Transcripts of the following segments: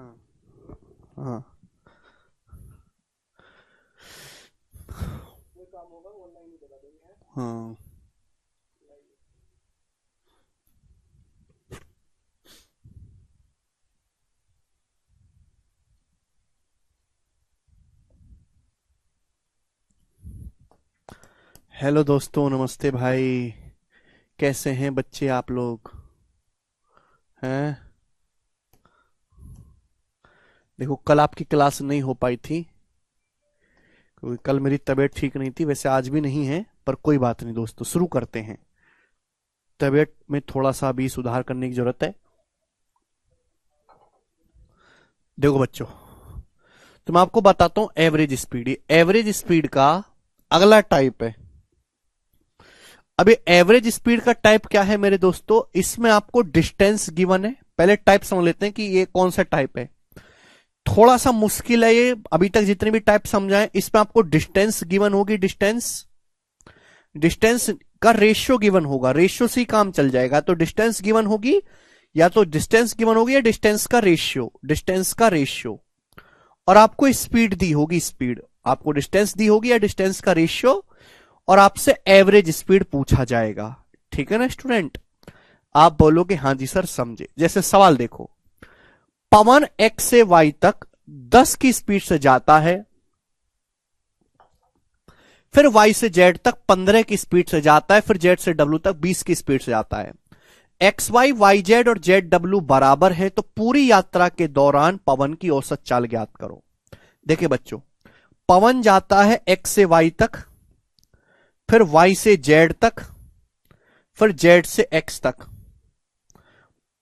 हाँ हाँ। हाँ हेलो दोस्तों, नमस्ते भाई। कैसे हैं बच्चे आप लोग? हैं? देखो, कल आपकी क्लास नहीं हो पाई थी क्योंकि कल मेरी तबीयत ठीक नहीं थी। वैसे आज भी नहीं है, पर कोई बात नहीं दोस्तों, शुरू करते हैं। तबीयत में थोड़ा सा अभी सुधार करने की जरूरत है। देखो बच्चों, तो मैं आपको बताता हूं एवरेज स्पीड। ये एवरेज स्पीड का अगला टाइप है। अभी एवरेज स्पीड का टाइप क्या है मेरे दोस्तों? इसमें आपको डिस्टेंस गिवन है। पहले टाइप समझ लेते हैं कि ये कौन सा टाइप है। थोड़ा सा मुश्किल है ये, अभी तक जितने भी टाइप समझाए इसमें आपको डिस्टेंस गिवन होगी। डिस्टेंस डिस्टेंस का रेशियो गिवन होगा, रेशियो से ही काम चल जाएगा। तो डिस्टेंस गिवन होगी, या तो डिस्टेंस गिवन होगी या डिस्टेंस का रेशियो, डिस्टेंस का रेशियो। और आपको स्पीड दी होगी, स्पीड आपको डिस्टेंस दी होगी या डिस्टेंस का रेशियो, और आपसे एवरेज स्पीड पूछा जाएगा। ठीक है ना स्टूडेंट? आप बोलोगे हाँ जी सर समझे। जैसे सवाल देखो, पवन एक्स से वाई तक 10 की स्पीड से जाता है, फिर वाई से जेड तक 15 की स्पीड से जाता है, फिर जेड से डब्ल्यू तक 20 की स्पीड से जाता है। एक्स वाई, वाई जेड और जेड डब्ल्यू बराबर है, तो पूरी यात्रा के दौरान पवन की औसत चाल ज्ञात करो। देखिए बच्चों, पवन जाता है एक्स से वाई तक, फिर वाई से जेड तक, फिर जेड से एक्स तक।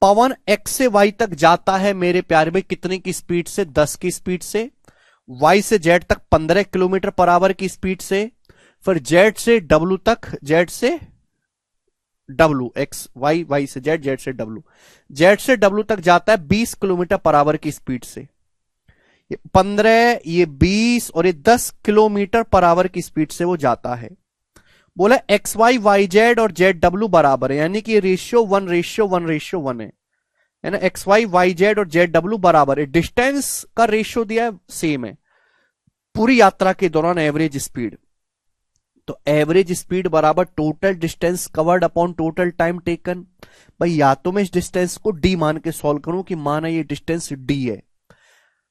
पवन एक्स से वाई तक जाता है मेरे प्यारे भाई कितने की स्पीड से? 10 की स्पीड से। वाई से जेड तक 15 किलोमीटर पर आवर की स्पीड से। फिर जेड से डब्ल्यू तक, जेड से डब्ल्यू, एक्स वाई, वाई से जेड, जेड से डब्ल्यू, जेड से डब्ल्यू तक जाता है 20 किलोमीटर पर आवर की स्पीड से। ये 15, ये 20 और ये 10 किलोमीटर पर आवर की स्पीड से वो जाता है। बोला एक्स वाई, वाई जेड और जेड डब्ल्यू बराबर है, यानी कि रेशियो 1:1:1 है ना। एक्स वाई, वाई जेड और जेड डब्ल्यू बराबर है। डिस्टेंस का रेशियो दिया है, सेम है। पूरी यात्रा के दौरान एवरेज स्पीड, तो एवरेज स्पीड बराबर total distance covered upon total time taken. भाई या तो मैं इस डिस्टेंस को डी मान के सॉल्व करूं कि माना ये डिस्टेंस डी है।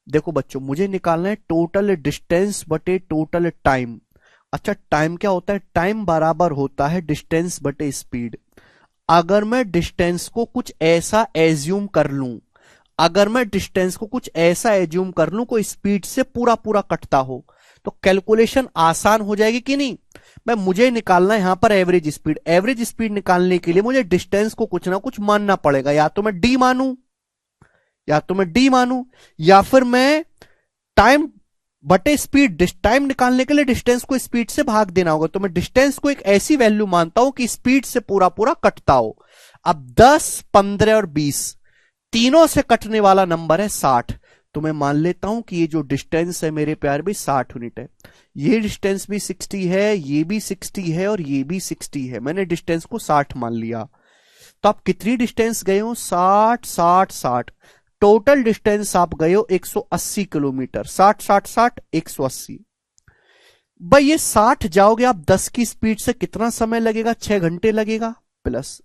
देखो बच्चों, मुझे निकालना है टोटल डिस्टेंस बटे टोटल टाइम। अच्छा, टाइम क्या होता है? टाइम बराबर होता है डिस्टेंस बटे स्पीड। अगर मैं डिस्टेंस को कुछ ऐसा एज्यूम कर लूं, अगर मैं डिस्टेंस को कुछ ऐसा एज्यूम कर लूं कोई स्पीड से पूरा पूरा कटता हो, तो कैलकुलेशन आसान हो जाएगी कि नहीं? मैं मुझे निकालना है यहां पर एवरेज स्पीड। एवरेज स्पीड निकालने के लिए मुझे डिस्टेंस को कुछ ना कुछ मानना पड़ेगा। या तो मैं डी मानूं, या तो मैं डी मानूं, या फिर मैं टाइम बटे स्पीड। टाइम निकालने के लिए डिस्टेंस को स्पीड से भाग देना होगा, तो मैं डिस्टेंस को एक ऐसी वैल्यू मानता हूं कि स्पीड से पूरा पूरा कटता हो। अब 10, 15 और 20 तीनों से कटने वाला नंबर है 60। तो मैं मान लेता हूं कि ये जो डिस्टेंस है मेरे प्यार भी 60 यूनिट है। ये डिस्टेंस भी 60 है, ये भी 60 है और ये भी 60 है। मैंने डिस्टेंस को 60 मान लिया। तो आप कितनी डिस्टेंस गए हो? 60, 60, 60। टोटल डिस्टेंस आप गए हो 180 किलोमीटर। 60, 60, 60, 180। भाई ये 60 जाओगे आप 10 की स्पीड से, कितना समय लगेगा? 6 घंटे लगेगा। प्लस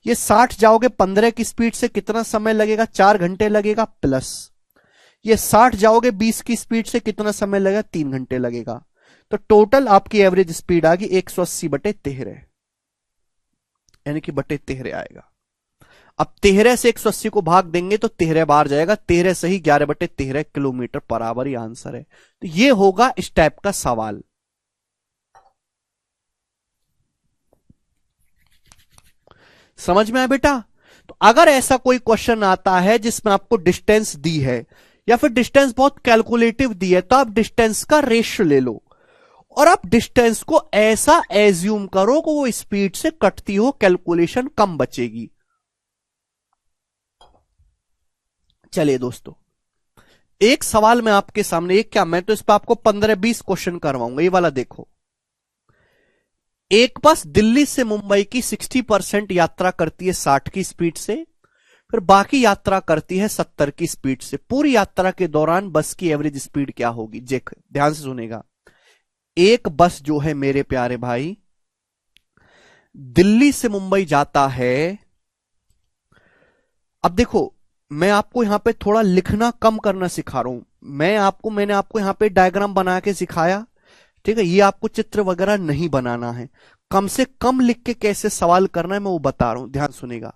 ये 60 जाओगे 15 की स्पीड से, कितना समय लगेगा? 4 घंटे लगेगा। प्लस ये 60 जाओगे 20 की स्पीड से, कितना समय लगेगा? 3 घंटे लगेगा। तो टोटल आपकी एवरेज स्पीड आ गई 180 बटे 13, यानी कि बटे 13 आएगा। अब 13 से 180 को भाग देंगे तो 13 बार जाएगा। 13 सही 11 बटे 13 किलोमीटर पर आवर ये आंसर है। तो ये होगा इस टाइप का सवाल। समझ में आया बेटा? तो अगर ऐसा कोई क्वेश्चन आता है जिसमें आपको डिस्टेंस दी है, या फिर डिस्टेंस बहुत कैलकुलेटिव दी है, तो आप डिस्टेंस का रेशियो ले लो और आप डिस्टेंस को ऐसा एज्यूम करो कि वो स्पीड से कटती हो, कैलकुलेशन कम बचेगी। चलिए दोस्तों, एक सवाल मैं आपके सामने, एक क्या, मैं तो इस पर आपको 15-20 क्वेश्चन करवाऊंगा। ये वाला देखो, एक बस दिल्ली से मुंबई की 60% यात्रा करती है 60 की स्पीड से, फिर बाकी यात्रा करती है 70 की स्पीड से। पूरी यात्रा के दौरान बस की एवरेज स्पीड क्या होगी? देख ध्यान से सुनेगा। एक बस जो है मेरे प्यारे भाई दिल्ली से मुंबई जाता है। अब देखो मैं आपको यहां पे थोड़ा लिखना कम करना सिखा रहा हूं। मैंने आपको यहां पे डायग्राम बना के सिखाया, ठीक है। ये आपको चित्र वगैरह नहीं बनाना है, कम से कम लिख के कैसे सवाल करना है मैं वो बता रहा हूं, ध्यान सुनेगा।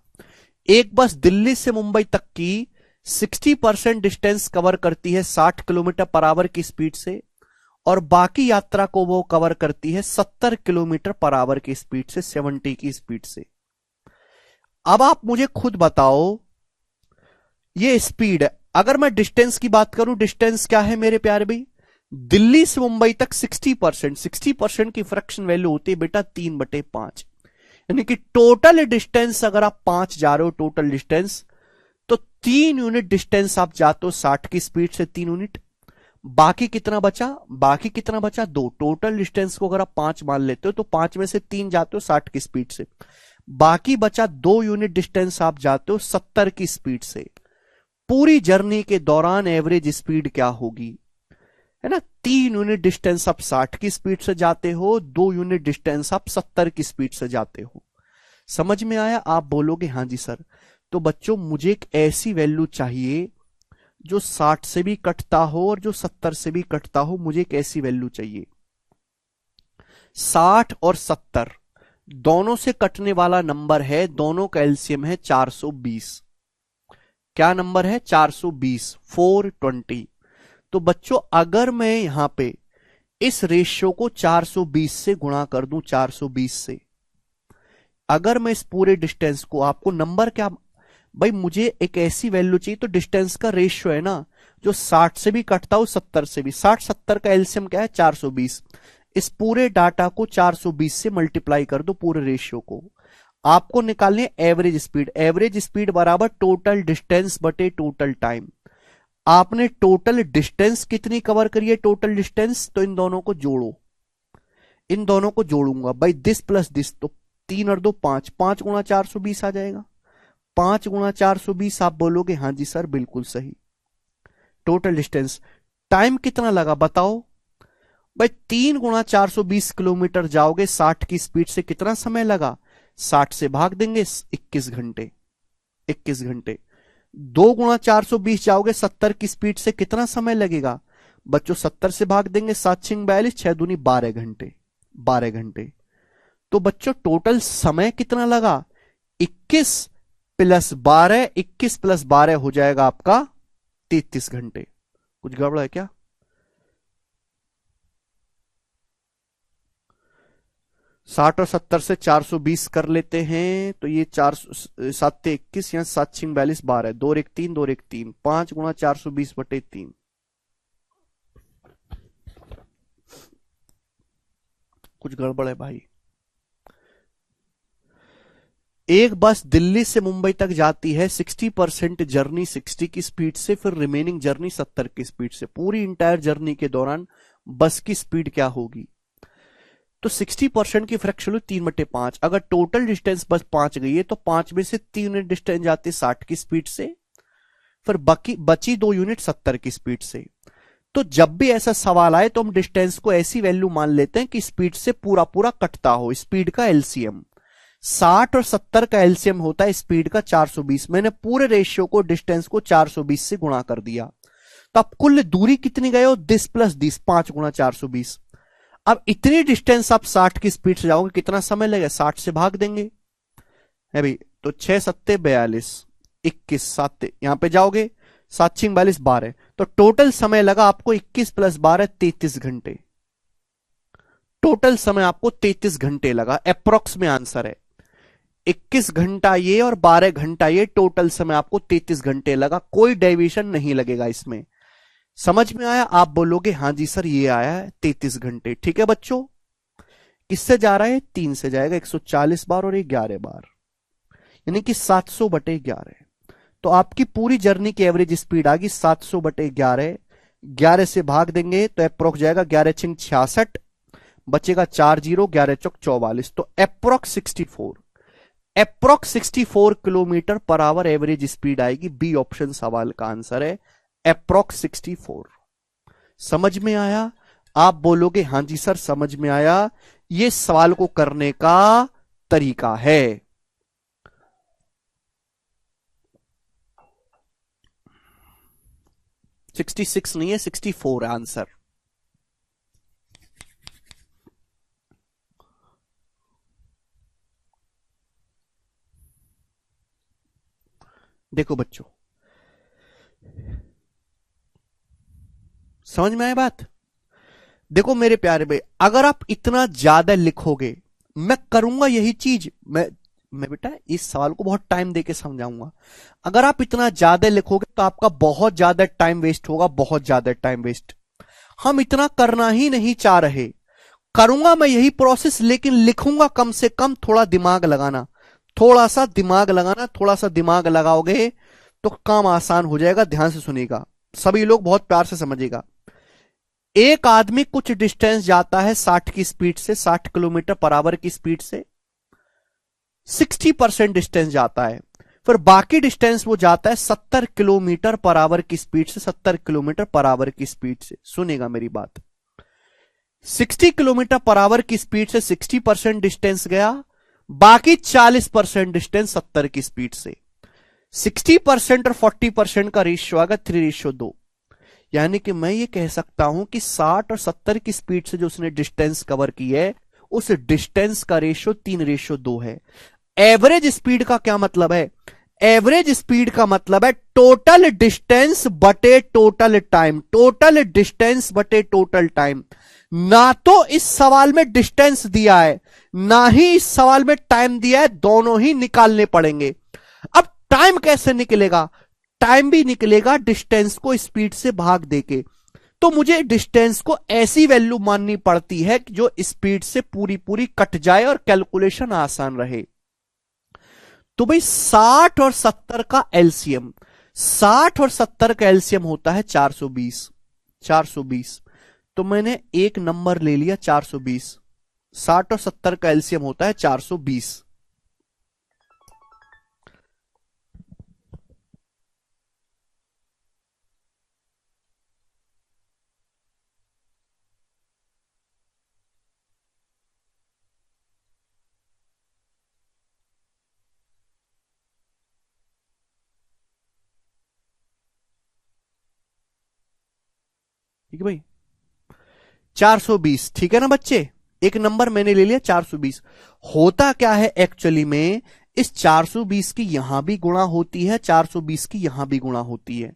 एक बस दिल्ली से मुंबई तक की 60% डिस्टेंस कवर करती है 60 किलोमीटर पर आवर की स्पीड से, और बाकी यात्रा को वो कवर करती है 70 किलोमीटर पर आवर की स्पीड से, 70 की स्पीड से। अब आप मुझे खुद बताओ, ये स्पीड है। अगर मैं डिस्टेंस की बात करूं, डिस्टेंस क्या है मेरे प्यारे भाई? दिल्ली से मुंबई तक 60% की फ्रैक्शन वैल्यू होती है बेटा 3/5, यानी कि टोटल डिस्टेंस अगर आप 5 जा रहे हो टोटल डिस्टेंस, तो 3 यूनिट डिस्टेंस आप जाते हो 60 की स्पीड से, 3 यूनिट। बाकी कितना बचा? 2। टोटल डिस्टेंस को अगर आप 5 मान लेते हो तो 5 में से 3 जाते हो 60 की स्पीड से, बाकी बचा 2 यूनिट डिस्टेंस आप जाते हो 70 की स्पीड से। पूरी जर्नी के दौरान एवरेज स्पीड क्या होगी? है ना, 3 यूनिट डिस्टेंस आप 60 की स्पीड से जाते हो, 2 यूनिट डिस्टेंस आप 70 की स्पीड से जाते हो। समझ में आया? आप बोलोगे हां जी सर। तो बच्चों मुझे एक ऐसी वैल्यू चाहिए जो 60 से भी कटता हो और जो 70 से भी कटता हो, मुझे एक ऐसी वैल्यू चाहिए। 60 और 70 दोनों से कटने वाला नंबर है, दोनों का एलसीएम है 420। क्या नंबर है? 420, 420। तो बच्चों अगर मैं यहां पे इस रेशियो को 420 से गुणा कर दूं, 420 से, अगर मैं इस पूरे डिस्टेंस को, आपको नंबर क्या भाई, मुझे एक ऐसी वैल्यू चाहिए, तो डिस्टेंस का रेशियो है ना जो 60 से भी कटता हो 70 से भी। 60-70 का एलसीएम क्या है? 420। इस पूरे डाटा को 420 से मल्टीप्लाई कर दो, पूरे रेशियो को। आपको निकालनी है एवरेज स्पीड। एवरेज स्पीड बराबर टोटल डिस्टेंस बटे टोटल टाइम। आपने टोटल डिस्टेंस कितनी कवर करी है? टोटल डिस्टेंस, तो इन दोनों को जोड़ो, इन दोनों को जोड़ूंगा भाई, दिस प्लस दिस, तो 3 और 2 5, 5 गुणा 420 आ जाएगा। 5 गुणा 420 आप बोलोगे हां जी सर बिल्कुल सही। टोटल डिस्टेंस, टाइम कितना लगा बताओ भाई? 3 गुणा 420 किलोमीटर जाओगे 60 की स्पीड से, कितना समय लगा? 60 से भाग देंगे 21 घंटे, 21 घंटे। 2 गुणा 420 जाओगे 70 की स्पीड से, कितना समय लगेगा बच्चों? 70 से भाग देंगे, 7×6 = 42, 6 दूनी 12 घंटे, 12 घंटे। तो बच्चों टोटल समय कितना लगा? 21 + 12, 21 + 12 हो जाएगा आपका 33 घंटे। कुछ गड़बड़ है क्या? साठ और 70 से 420 कर लेते हैं, तो ये 4 7 21, यहां 7×6 = 42, 12, 2 और 1 3, 2 और 1 3, 5 गुणा 420/3। कुछ गड़बड़ है भाई। एक बस दिल्ली से मुंबई तक जाती है 60% जर्नी 60 की स्पीड से, फिर रिमेनिंग जर्नी 70 की स्पीड से। पूरी इंटायर जर्नी के दौरान बस की स्पीड क्या होगी? तो 60% की फ्रैक्शन 3/5। अगर टोटल डिस्टेंस बस 5 गई है तो 5 में से 3 यूनिट डिस्टेंस जाती है 60 की स्पीड से, फिर बची 2 यूनिट 70 की स्पीड से। तो जब भी ऐसा सवाल आए तो हम डिस्टेंस को ऐसी वैल्यू मान लेते हैं कि स्पीड से पूरा पूरा कटता हो। स्पीड का एलसीएम 60 और 70 का एलसीएम होता है स्पीड का 420। मैंने पूरे रेशियो को, डिस्टेंस को 420 से गुणा कर दिया, तो अब कुल दूरी कितनी गए हो? दिस प्लस दिस, 5 गुणा 420। अब इतनी डिस्टेंस आप 60 की स्पीड से जाओगे, कितना समय लगेगा? 60 से भाग देंगे है भाई, तो 6×7 = 42, 21 7 यहां पे जाओगे, 7×6 = 42, 12। तो टोटल समय लगा आपको 21 + 12 33 घंटे। टोटल समय आपको 33 घंटे लगा, अप्रोक्स में आंसर है। 21 घंटा ये और 12 घंटा ये, टोटल समय आपको 33 घंटे लगा। कोई डेविएशन नहीं लगेगा इसमें। समझ में आया? आप बोलोगे हां जी सर ये आया है 33 घंटे। ठीक है बच्चों, किससे जा रहा है? 3 से जाएगा, 140 बार और 11 बार, यानी कि 700/11। तो आपकी पूरी जर्नी की एवरेज स्पीड आ गई 700/11। 11 से भाग देंगे तो अप्रोक्स जाएगा 11×6 = 66, बचेगा 4 0, 11×4 = 44, तो approx 64। Approx 64 kilometre per hour average speed आएगी। बी ऑप्शन सवाल का आंसर है अप्रोक्स 64। समझ में आया? आप बोलोगे हां जी सर समझ में आया। ये सवाल को करने का तरीका है। सिक्सटी सिक्स नहीं है, 64 है आंसर। देखो बच्चों, समझ में आया बात? देखो मेरे प्यारे भाई, अगर आप इतना ज्यादा लिखोगे, मैं करूंगा यही चीज, मैं बेटा इस सवाल को बहुत टाइम देके समझाऊंगा। अगर आप इतना ज्यादा लिखोगे तो आपका बहुत ज्यादा टाइम वेस्ट होगा, बहुत ज्यादा टाइम वेस्ट। हम इतना करना ही नहीं चाह रहे। करूंगा मैं यही प्रोसेस, लेकिन लिखूंगा कम से कम। थोड़ा दिमाग लगाना, थोड़ा सा दिमाग लगाना, थोड़ा सा दिमाग लगाओगे तो काम आसान हो जाएगा। ध्यान से सुनिएगा, सभी लोग बहुत प्यार से समझिएगा। एक आदमी कुछ डिस्टेंस जाता है 60 की स्पीड से, 60 किलोमीटर पर आवर की स्पीड से 60% डिस्टेंस जाता है। फिर बाकी डिस्टेंस वो जाता है 70 किलोमीटर पर आवर की स्पीड से, 70 किलोमीटर पर आवर की स्पीड से। सुनेगा मेरी बात, 60 किलोमीटर पर आवर की स्पीड से 60% डिस्टेंस गया, बाकी 40% डिस्टेंस 70 की स्पीड से। 60% और 40% का रेशियो आएगा 3:2। यानी कि मैं ये कह सकता हूं कि 60 और 70 की स्पीड से जो उसने डिस्टेंस कवर की है, उस डिस्टेंस का रेशियो 3:2 है। एवरेज स्पीड का क्या मतलब है? एवरेज स्पीड का मतलब है टोटल डिस्टेंस बटे टोटल टाइम, टोटल डिस्टेंस बटे टोटल टाइम। ना तो इस सवाल में डिस्टेंस दिया है, ना ही इस सवाल में टाइम दिया है, दोनों ही निकालने पड़ेंगे। अब टाइम कैसे निकलेगा? टाइम भी निकलेगा डिस्टेंस को स्पीड से भाग देके। तो मुझे डिस्टेंस को ऐसी वैल्यू माननी पड़ती है कि जो स्पीड से पूरी पूरी कट जाए और कैलकुलेशन आसान रहे। तो भाई 60 और 70 का एलसीएम, 60 और 70 का एलसीएम होता है 420। 420 तो मैंने एक नंबर ले लिया 420। 60 और 70 का एलसीएम होता है 420। ठीक है भाई, 420 ठीक है ना बच्चे? एक नंबर मैंने ले लिया 420। होता क्या है एक्चुअली में, इस 420 की यहां भी गुणा होती है, 420 की यहां भी गुणा होती है।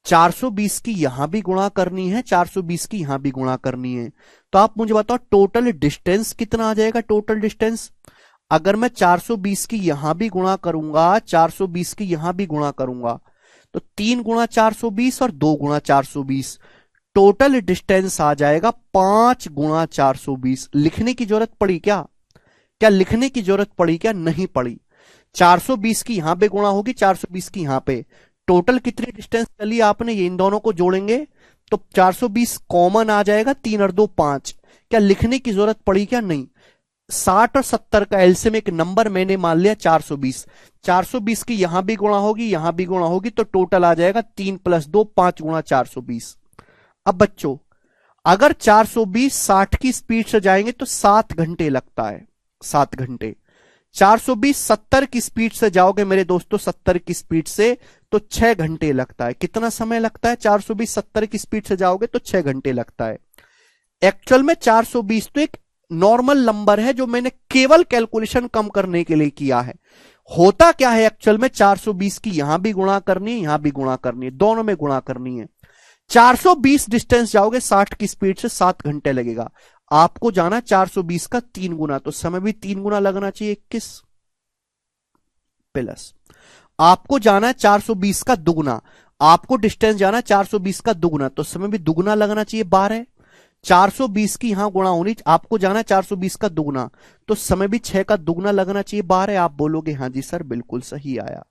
420 की यहां भी गुणा करनी है, 420 की यहां भी गुणा करनी है। तो आप मुझे बताओ टोटल डिस्टेंस कितना आ जाएगा? टोटल डिस्टेंस अगर मैं 420 की यहां भी गुणा करूंगा, 420 की यहां भी गुणा करूंगा, तो 3 गुणा 420 और 2 गुणा 420, टोटल डिस्टेंस आ जाएगा 5 गुणा 420। लिखने की जरूरत पड़ी क्या? क्या लिखने की जरूरत पड़ी क्या? नहीं पड़ी। 420 की यहां पे गुणा होगी, 420 की यहां पे, टोटल कितनी डिस्टेंस चली आपने, ये इन दोनों को जोड़ेंगे तो 420 कॉमन आ जाएगा, 3 और 2 5। क्या लिखने की जरूरत पड़ी क्या? नहीं। 60 और 70 का एलसीएम एक नंबर मैंने मान लिया 420। 420 की यहां भी गुणा होगी, यहां भी गुणा होगी, तो टोटल आ जाएगा 3 + 2 5 गुणा 420। अब बच्चों अगर 420 60 की स्पीड से जाएंगे तो 7 घंटे लगता है, 7 घंटे। 420 70 की स्पीड से जाओगे मेरे दोस्तों, 70 की स्पीड से, तो 6 घंटे लगता है। कितना समय लगता है? 420 70 की स्पीड से जाओगे तो 6 घंटे लगता है। एक्चुअल में 420 तो एक नॉर्मल नंबर है जो मैंने केवल कैलकुलेशन कम करने के लिए किया है। होता क्या है एक्चुअल में, 420 की यहां भी गुणा करनी है, यहां भी गुणा करनी है, दोनों में गुणा करनी है। 420 डिस्टेंस जाओगे 60 की स्पीड से, 7 घंटे लगेगा। आपको जाना 420 का 3 गुना, तो समय भी 3 गुना लगना चाहिए, 21 प्लस आपको जाना है 420 का दुगुना, आपको डिस्टेंस जाना 420 का दुगुना, तो समय भी दुगुना लगना चाहिए, 12। 420 की यहां गुणा होनी, आपको जाना 420 का दुगुना, तो समय भी 6 का दुगुना लगना चाहिए, 12। आप बोलोगे हां जी सर बिल्कुल सही आया।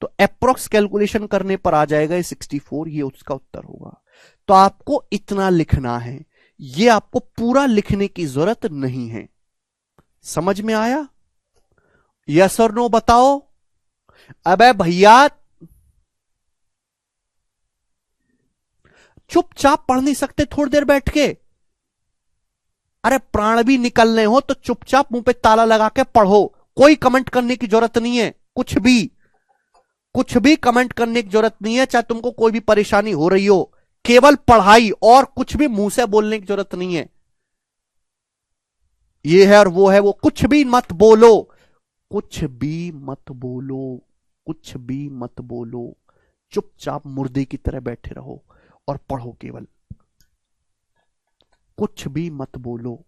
तो अप्रोक्स कैलकुलेशन करने पर आ जाएगा 64, ये उसका उत्तर होगा। तो आपको इतना लिखना है, ये आपको पूरा लिखने की जरूरत नहीं है। समझ में आया? यस और नो बताओ। अबे भैया चुपचाप पढ़ नहीं सकते थोड़ी देर बैठ के? अरे प्राण भी निकलने हो तो चुपचाप मुंह पे ताला लगा के पढ़ो। कोई कमेंट करने की जरूरत नहीं है, कुछ भी कमेंट करने की जरूरत नहीं है, चाहे तुमको कोई भी परेशानी हो रही हो। केवल पढ़ाई, और कुछ भी मुंह से बोलने की जरूरत नहीं है। ये है और वो है, वो कुछ भी मत बोलो, कुछ भी मत बोलो, कुछ भी मत बोलो। चुपचाप मुर्दे की तरह बैठे रहो और पढ़ो केवल, कुछ भी मत बोलो।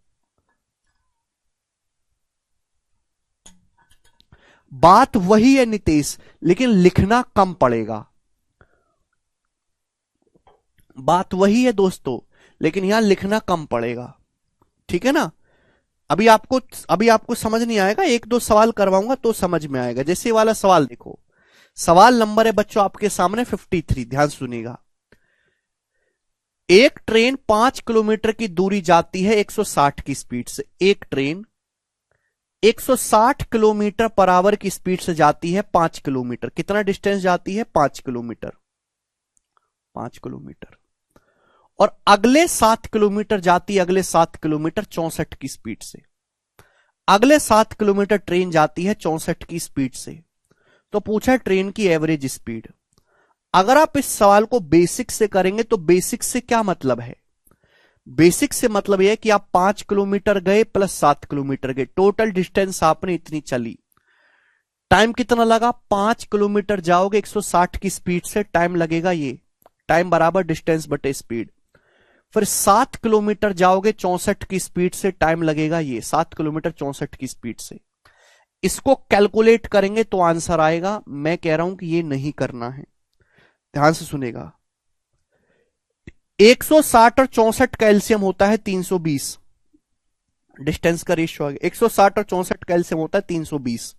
बात वही है नितेश, लेकिन लिखना कम पड़ेगा। बात वही है दोस्तों, लेकिन यहां लिखना कम पड़ेगा। ठीक है ना? अभी आपको अभी आपको समझ नहीं आएगा, एक दो सवाल करवाऊंगा तो समझ में आएगा। जैसे वाला सवाल देखो, सवाल नंबर है बच्चों आपके सामने 53, ध्यान सुनिएगा। एक ट्रेन 5 किलोमीटर की दूरी जाती है 160 की स्पीड से। एक ट्रेन 160 किलोमीटर पर आवर की स्पीड से जाती है 5 किलोमीटर। कितना डिस्टेंस जाती है? 5 किलोमीटर। 5 किलोमीटर। और अगले 7 किलोमीटर जाती है, अगले 7 किलोमीटर 64 की स्पीड से। अगले 7 किलोमीटर ट्रेन जाती है 64 की स्पीड से। तो पूछा है ट्रेन की एवरेज स्पीड। अगर आप इस सवाल को बेसिक से करेंगे तो बेसिक से क्या मतलब है? बेसिक से मतलब यह है कि आप 5 किलोमीटर गए प्लस 7 किलोमीटर गए, टोटल डिस्टेंस आपने इतनी चली। टाइम कितना लगा? 5 किलोमीटर जाओगे 160 की स्पीड से, टाइम लगेगा ये, टाइम बराबर डिस्टेंस बटे स्पीड। फिर 7 किलोमीटर जाओगे 64 की स्पीड से, टाइम लगेगा ये 7 किलोमीटर 64 की स्पीड से। इसको कैलकुलेट करेंगे तो आंसर आएगा। मैं कह रहा हूं कि ये नहीं करना है, ध्यान से सुनेगा। 160 और 64 का एलसीएम होता है 320। डिस्टेंस का रेशियो आ गया, 160 और 64 का एलसीएम होता है 320।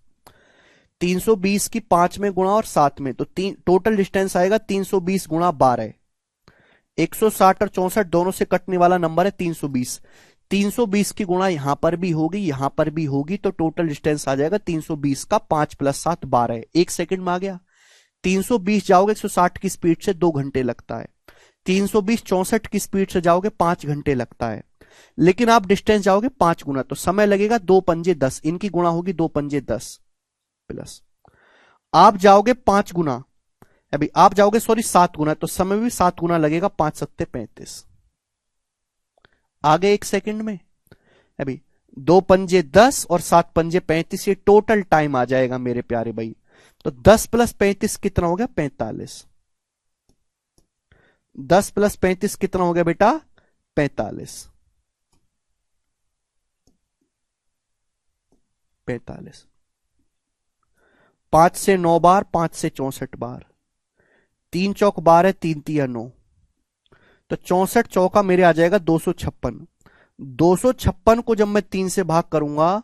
320 की 5 में गुणा और 7 में, तो टोटल डिस्टेंस आएगा 320 गुणा 12। 160 और 64 दोनों से कटने वाला नंबर है 320। 320 की गुणा यहां पर भी होगी, यहां पर भी होगी, तो टोटल डिस्टेंस आ जाएगा 320 का 5 प्लस 7 12। एक सेकंड में आ गया। 320 जाओगे 160 की स्पीड से 2 घंटे लगता है। 320 64 की स्पीड से जाओगे 5 घंटे लगता है। लेकिन आप डिस्टेंस जाओगे 5 गुना, तो समय लगेगा 2 पंजे 10, इनकी गुणा होगी 2 पंजे 10 प्लस। आप जाओगे 5 गुना, अभी आप जाओगे सॉरी 7 गुना, तो समय भी 7 गुना लगेगा, 5 सत्ते 35। आगे एक सेकंड में। अभी 2 पंजे 10 और 7 पंजे 35, ये टोटल टाइम आ जाएगा मेरे प्यारे भाई। तो 10 प्लस 35 कितना हो गया? 45। 10 प्लस 35 कितना हो गया बेटा? 45। 45। 5 से 9 बार, 5 से 64 बार, 3 चौक 12, 3 तिया 9, तो 64 चौका मेरे आ जाएगा 256। 256 को जब मैं 3 से भाग करूंगा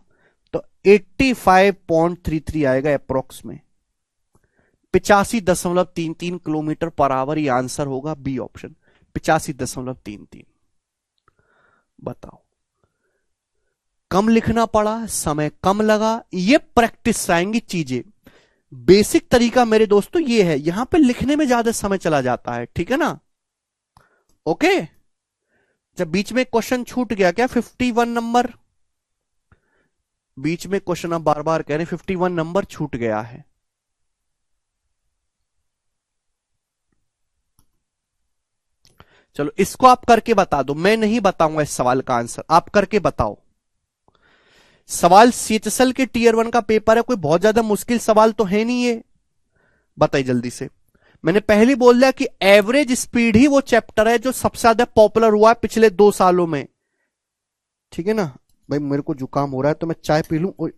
तो 85.33 आएगा अप्रोक्स में। 85.33 किलोमीटर पर आवर, ये आंसर होगा बी ऑप्शन, 85.33। बताओ, कम लिखना पड़ा, समय कम लगा, ये प्रैक्टिस से आएंगी चीजें। बेसिक तरीका मेरे दोस्तों ये है, यहां पे लिखने में ज्यादा समय चला जाता है, ठीक है ना? ओके। जब बीच में क्वेश्चन छूट गया क्या? 51 नंबर, बीच में क्वेश्चन आप बार बार कह रहे हैं 51 नंबर छूट गया है। चलो इसको आप करके बता दो, मैं नहीं बताऊंगा इस सवाल का आंसर, आप करके बताओ। सवाल सीएचएसएल के टीयर 1 का पेपर है, कोई बहुत ज्यादा मुश्किल सवाल तो है नहीं ये, बताइए जल्दी से। मैंने पहले बोल दिया कि एवरेज स्पीड ही वो चैप्टर है जो सबसे ज्यादा पॉपुलर हुआ है पिछले 2 सालों में, ठीक है ना? भाई मेरे को जुकाम हो रहा है तो मैं चाय पी लूं,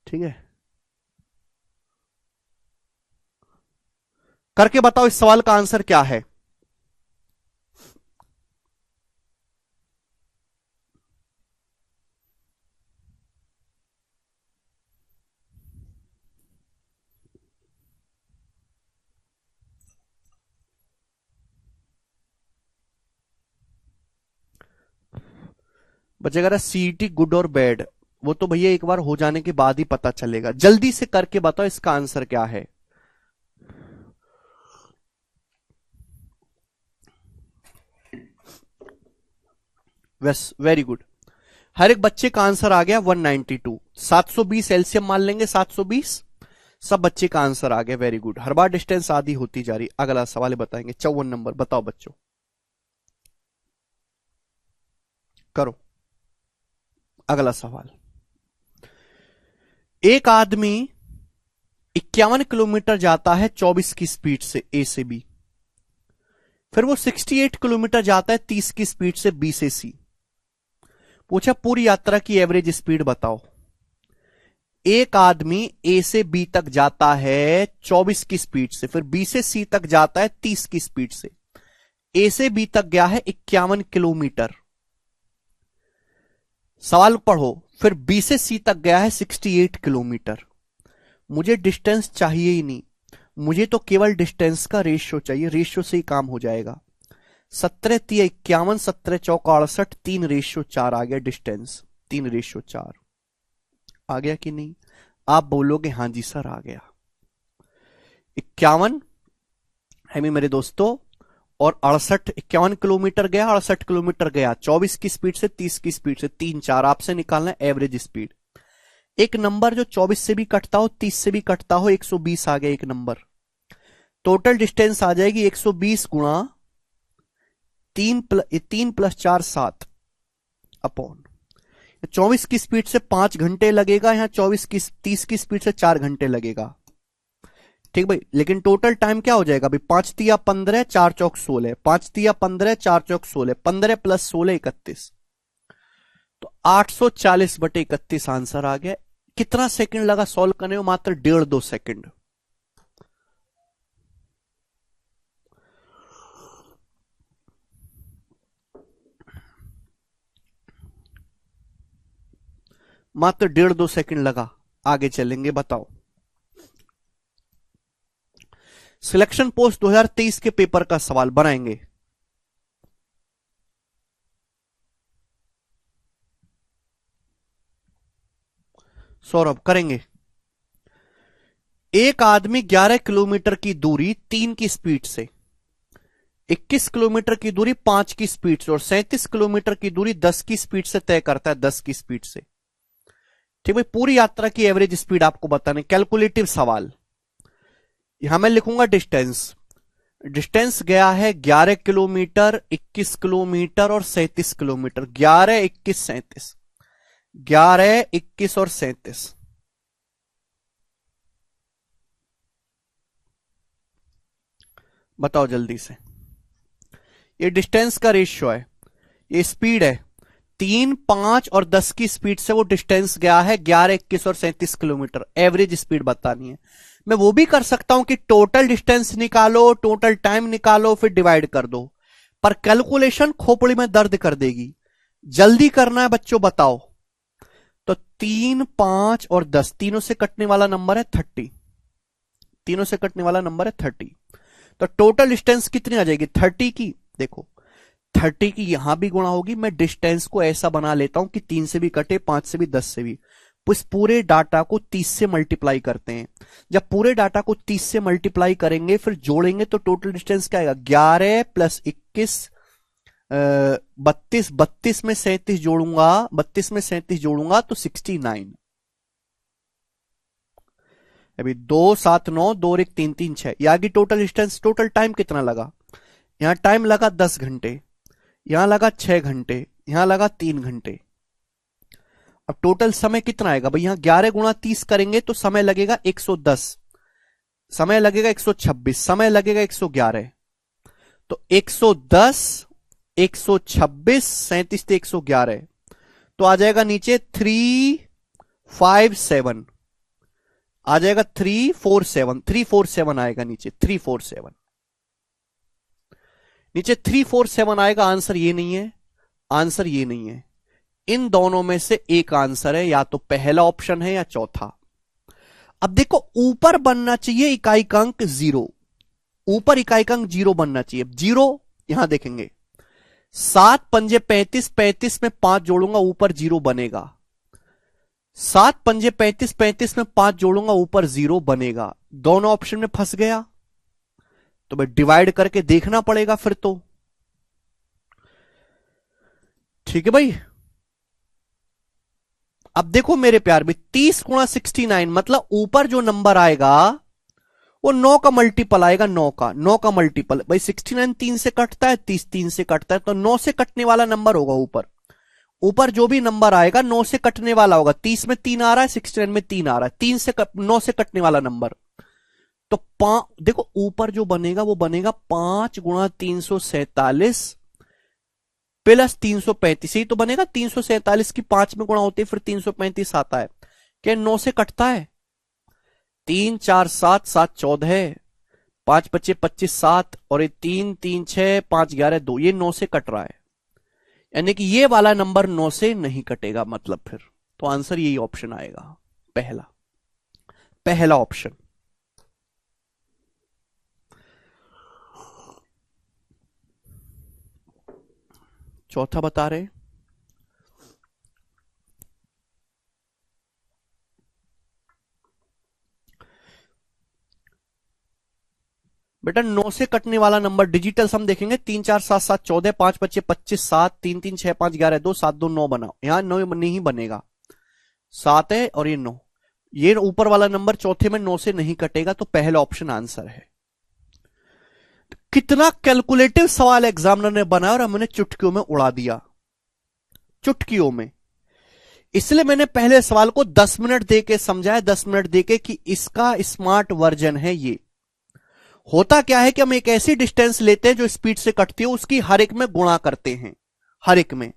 ठीक है? करके बताओ इस सवाल का आंसर क्या है। बचेगा सीईटी गुड और बैड, वो तो भैया एक बार हो जाने के बाद ही पता चलेगा। जल्दी से करके बताओ इसका आंसर क्या है। बस, वेरी गुड। हर एक बच्चे का आंसर आ गया 192। 720 एलसीएम मान लेंगे, 720 सब बच्चे का आंसर आ गया, वेरी गुड। हर बार डिस्टेंस आधी होती जा रही। अगला सवाल बताएंगे 54 नंबर, बताओ बच्चों, करो अगला सवाल। एक आदमी 51 किलोमीटर जाता है 24 की स्पीड से ए से बी, फिर वो 68 किलोमीटर जाता है 30 की स्पीड से बी से सी। पूछा पूरी यात्रा की एवरेज स्पीड बताओ। एक आदमी ए से बी तक जाता है 24 की स्पीड से, फिर बी से सी तक जाता है 30 की स्पीड से। ए से बी तक गया है 51 किलोमीटर। सवाल पढ़ो, फिर बी से सी तक गया है 68 किलोमीटर। मुझे डिस्टेंस चाहिए ही नहीं, मुझे तो केवल डिस्टेंस का रेशियो चाहिए, रेशियो से ही काम हो जाएगा। 17 3 51, 17 चौका 68, 3:4 आ गया डिस्टेंस, 3:4 आ गया कि नहीं? आप बोलोगे हां जी सर आ गया। 51 है मेरे दोस्तों, और 68, 51 किलोमीटर गया, 68 किलोमीटर गया 24 की स्पीड से 30 की स्पीड से, 3-4 आपसे निकालना है एवरेज स्पीड। एक नंबर जो 24 से भी कटता हो 30 से भी कटता हो, 120 आ गया एक नंबर। टोटल डिस्टेंस आ जाएगी 120 गुणा 3 + 4 7 अपॉन 24 की स्पीड से 5 घंटे लगेगा, यहां 30 की स्पीड से 4 घंटे लगेगा। ठीक भाई, लेकिन टोटल टाइम क्या हो जाएगा भाई? 5 तिया 15, 4 चौक 16, 5 तिया 15, 4 चौक 16, 15 + 16 31, तो 840/31 आंसर आ गया। कितना सेकंड लगा सॉल्व करने में? मात्र 1.5-2 सेकंड। मात्र 1.5-2 सेकंड लगा। आगे चलेंगे, बताओ। सिलेक्शन पोस्ट 2023 के पेपर का सवाल बनाएंगे। सौरभ करेंगे। एक आदमी 11 किलोमीटर की दूरी 3 की स्पीड से, 21 किलोमीटर की दूरी 5 की स्पीड से और 37 किलोमीटर की दूरी 10 की स्पीड से तय करता है, 10 की स्पीड से। ठीक भाई, पूरी यात्रा की एवरेज स्पीड आपको बताने, कैलकुलेटिव सवाल। यहां मैं लिखूंगा डिस्टेंस। डिस्टेंस गया है 11 किलोमीटर, 21 किलोमीटर और 37 किलोमीटर। 11 21 37, 11 21 और 37। बताओ जल्दी से। ये डिस्टेंस का रेशियो है, ये स्पीड है। 3 5 और 10 की स्पीड से वो डिस्टेंस गया है 11 21 और 37 किलोमीटर। एवरेज स्पीड बतानी है। मैं वो भी कर सकता हूं कि टोटल डिस्टेंस निकालो, टोटल टाइम निकालो, फिर डिवाइड कर दो, पर कैलकुलेशन खोपड़ी में दर्द कर देगी। जल्दी करना है बच्चों, बताओ। तो 3 5 और 10 तीनों से कटने वाला नंबर है 30, तीनों से कटने वाला नंबर है 30। तो टोटल डिस्टेंस कितनी आ जाएगी? 30 की, देखो 30 की यहां भी गुणा होगी। मैं डिस्टेंस को ऐसा बना लेता हूं कि 3 से भी कटे, 5 से भी, 10 से भी। इस पूरे डाटा को 30 से मल्टीप्लाई करते हैं। जब पूरे डाटा को 30 से मल्टीप्लाई करेंगे फिर जोड़ेंगे तो टोटल डिस्टेंस क्या आएगा? 11 + 21 32, 32 में 37 जोड़ूंगा, 32 में 37 जोड़ूंगा तो 69। अभी 2 7 9, 2 और 1 3 3 6, ये आगे टोटल डिस्टेंस। टोटल टाइम कितना लगा? यहां टाइम लगा 10 घंटे, यहां लगा 6 घंटे, यहां लगा 3 घंटे। अब टोटल समय कितना आएगा भाई? यहां 11 गुणा 30 करेंगे तो समय लगेगा 110, समय लगेगा 126, समय लगेगा 111। तो 110 126 37 से 111, तो आ जाएगा नीचे 357, आ जाएगा 347, 347 आएगा नीचे, 347 नीचे 347 आएगा। आंसर ये नहीं है, आंसर ये नहीं है। इन दोनों में से एक आंसर है, या तो पहला ऑप्शन है या चौथा। अब देखो ऊपर बनना चाहिए इकाई का अंक 0, ऊपर इकाई का अंक 0 बनना चाहिए। 0 यहां देखेंगे 7 पंजे 35, 35 में 5 जोड़ूंगा ऊपर 0 बनेगा। 7 पंजे 35, 35 में 5 जोड़ूंगा ऊपर 0 बनेगा। दोनों ऑप्शन में फंस गया तो भाई डिवाइड करके देखना पड़ेगा फिर तो। ठीक है भाई। अब देखो मेरे प्यार भी 30 गुणा 69 मतलब ऊपर जो नंबर आएगा वो 9 का मल्टीपल आएगा। 9 का मल्टीपल भाई 69 3 से कटता है, 30 3 से कटता है, तो 9 से कटने वाला नंबर होगा ऊपर। ऊपर जो भी नंबर आएगा 9 से कटने वाला होगा। 30 में 3 आ रहा है, 69 में 3 आ रहा है, 9 से कटने वाला नंबर। तो देखो ऊपर जो बनेगा वो बनेगा 5 गुणा 347 प्लस 335। ही तो बनेगा 347 की 5 में गुणा होती है फिर 335 आता है। क्या 9 से कटता है? 3 4 7 7 14, 5 25 25 7 और ये 3 3 6 5 11 2, ये 9 से कट रहा है। यानी कि ये वाला नंबर 9 से नहीं कटेगा मतलब फिर तो आंसर यही ऑप्शन आएगा, पहला ऑप्शन। चौथा बता रहे बेटा 9 से कटने वाला नंबर डिजिटल सम देखेंगे 3 4 7 7 14, 5 25 25 7, 3 3 6 5 11 2 7 2 9 बना। यहां 9 नहीं बनेगा, 7 है और ये 9। ये ऊपर वाला नंबर चौथे में 9 से नहीं कटेगा तो पहला ऑप्शन आंसर है। कितना कैलकुलेटिव सवाल एग्जामिनर ने बनाया और हमने चुटकियों में उड़ा दिया, चुटकियों में। इसलिए मैंने पहले सवाल को 10 मिनट देके समझाया, 10 मिनट देके कि इसका स्मार्ट वर्जन है ये। होता क्या है कि हम एक ऐसी डिस्टेंस लेते हैं जो स्पीड से कटती है, उसकी हर एक में गुणा करते हैं, हर एक में।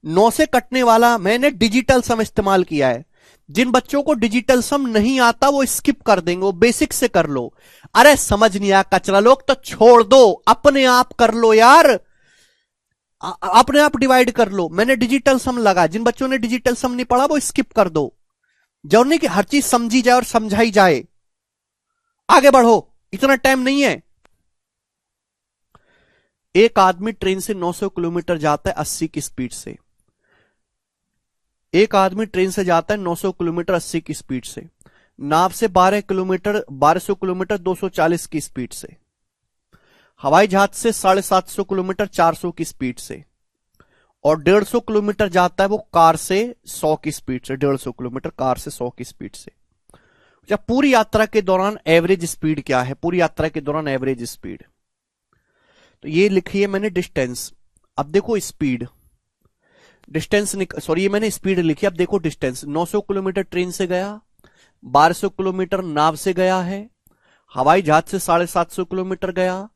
9 से कटने वाला मैंने डिजिटल सम इस्तेमाल किया है। जिन बच्चों को डिजिटल सम नहीं आता वो स्किप कर देंगे, वो बेसिक से कर लो। अरे समझ नहीं आया कचरा लोग तो छोड़ दो, अपने आप कर लो यार, अपने आप डिवाइड कर लो। मैंने डिजिटल सम लगा, जिन बच्चों ने डिजिटल सम नहीं पढ़ा वो स्किप कर दो। जरूर नहीं कि हर चीज समझी जाए और समझाई जाए, आगे बढ़ो, इतना टाइम नहीं है। एक आदमी ट्रेन से 900 किलोमीटर जाता है 80 की स्पीड से। एक आदमी ट्रेन से जाता है 900 किलोमीटर 80 की स्पीड से, नाव से 1200 किलोमीटर 240 की स्पीड से, हवाई जहाज से 750 किलोमीटर 400 की स्पीड से, और 150 किलोमीटर जाता है वो कार से 100 की स्पीड से। 150 किलोमीटर कार से 100 की स्पीड से। या पूरी यात्रा के दौरान एवरेज स्पीड क्या है? पूरी यात्रा के दौरान एवरेज स्पीड, तो ये लिखी है मैंने डिस्टेंस। अब देखो स्पीड, डिस्टेंस सॉरी ये मैंने स्पीड लिखी, अब देखो डिस्टेंस। 900 किलोमीटर ट्रेन से गया, 1200 किलोमीटर नाव से गया है, हवाई जहाज से 750 किलोमीटर गया,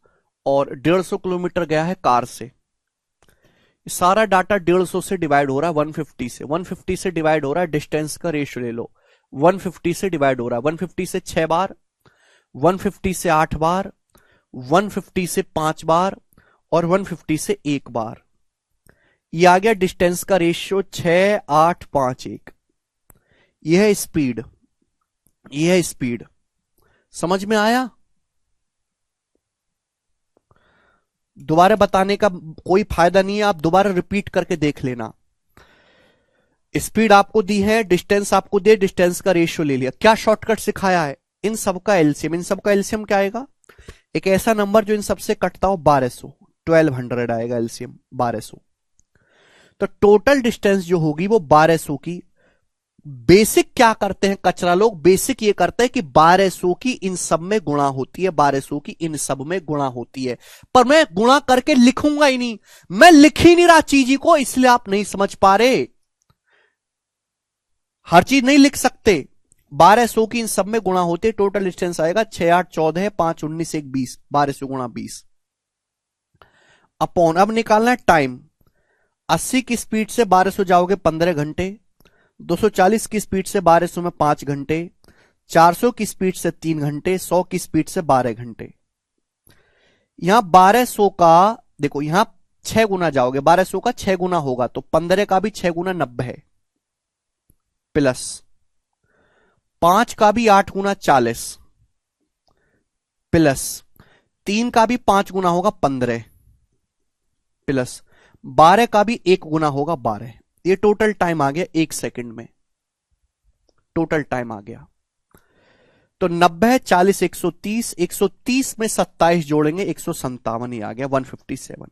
और 150 किलोमीटर गया है कार से। सारा डाटा 150 से डिवाइड हो रहा है 150 से, 150 से डिवाइड हो रहा है, डिस्टेंस का रेशियो ले लो। 150 से डिवाइड हो रहा है, 150 से 6 बार, 150 से 8 बार, 150 से 5 बार, और 150 से 1 बार। ये आ गया डिस्टेंस का रेशियो 6 8 5 1। यह है स्पीड, यह है स्पीड। समझ में आया? दोबारा बताने का कोई फायदा नहीं है, आप दोबारा रिपीट करके देख लेना। स्पीड आपको दी है, डिस्टेंस आपको दे, डिस्टेंस का रेशियो ले लिया। क्या शॉर्टकट सिखाया है? इन सबका एलसीएम। इन सबका एलसीएम क्या आएगा? एक ऐसा नंबर जो इन सबसे कटता हो 1200, 1200 आएगा एलसीएम 1200। तो टोटल डिस्टेंस जो होगी वो 1200 की। बेसिक क्या करते हैं कचरा लोग? बेसिक ये करते हैं कि 1200 की इन सब में गुणा होती है, 1200 की इन सब में गुणा होती है। पर मैं गुणा करके लिखूंगा ही नहीं, मैं लिख ही नहीं रहा चीज को, इसलिए आप नहीं समझ पा रहे। हर चीज नहीं लिख सकते। 1200 की इन सब में गुणा होती है, टोटल डिस्टेंस आएगा 6 8 14, 5 19 1 20, 1200 गुणा 20 अपॉन। अब निकालना है टाइम। 80 की स्पीड से 1200 जाओगे 15 घंटे, 240 की स्पीड से 1200 में 5 घंटे, 400 की स्पीड से 3 घंटे, 100 की स्पीड से 12 घंटे। यहां 1200 का देखो, यहां 6 गुना जाओगे, 1200 का 6 गुना होगा तो 15 का भी 6 गुना 90 है, प्लस 5 का भी 8 गुना 40, प्लस 3 का भी 5 गुना होगा 15, प्लस 12 का भी 1 गुना होगा 12। ये टोटल टाइम आ गया 1 सेकंड में, टोटल टाइम आ गया। तो 90 40 130, 130 में 27 जोड़ेंगे 157 ही आ गया 157।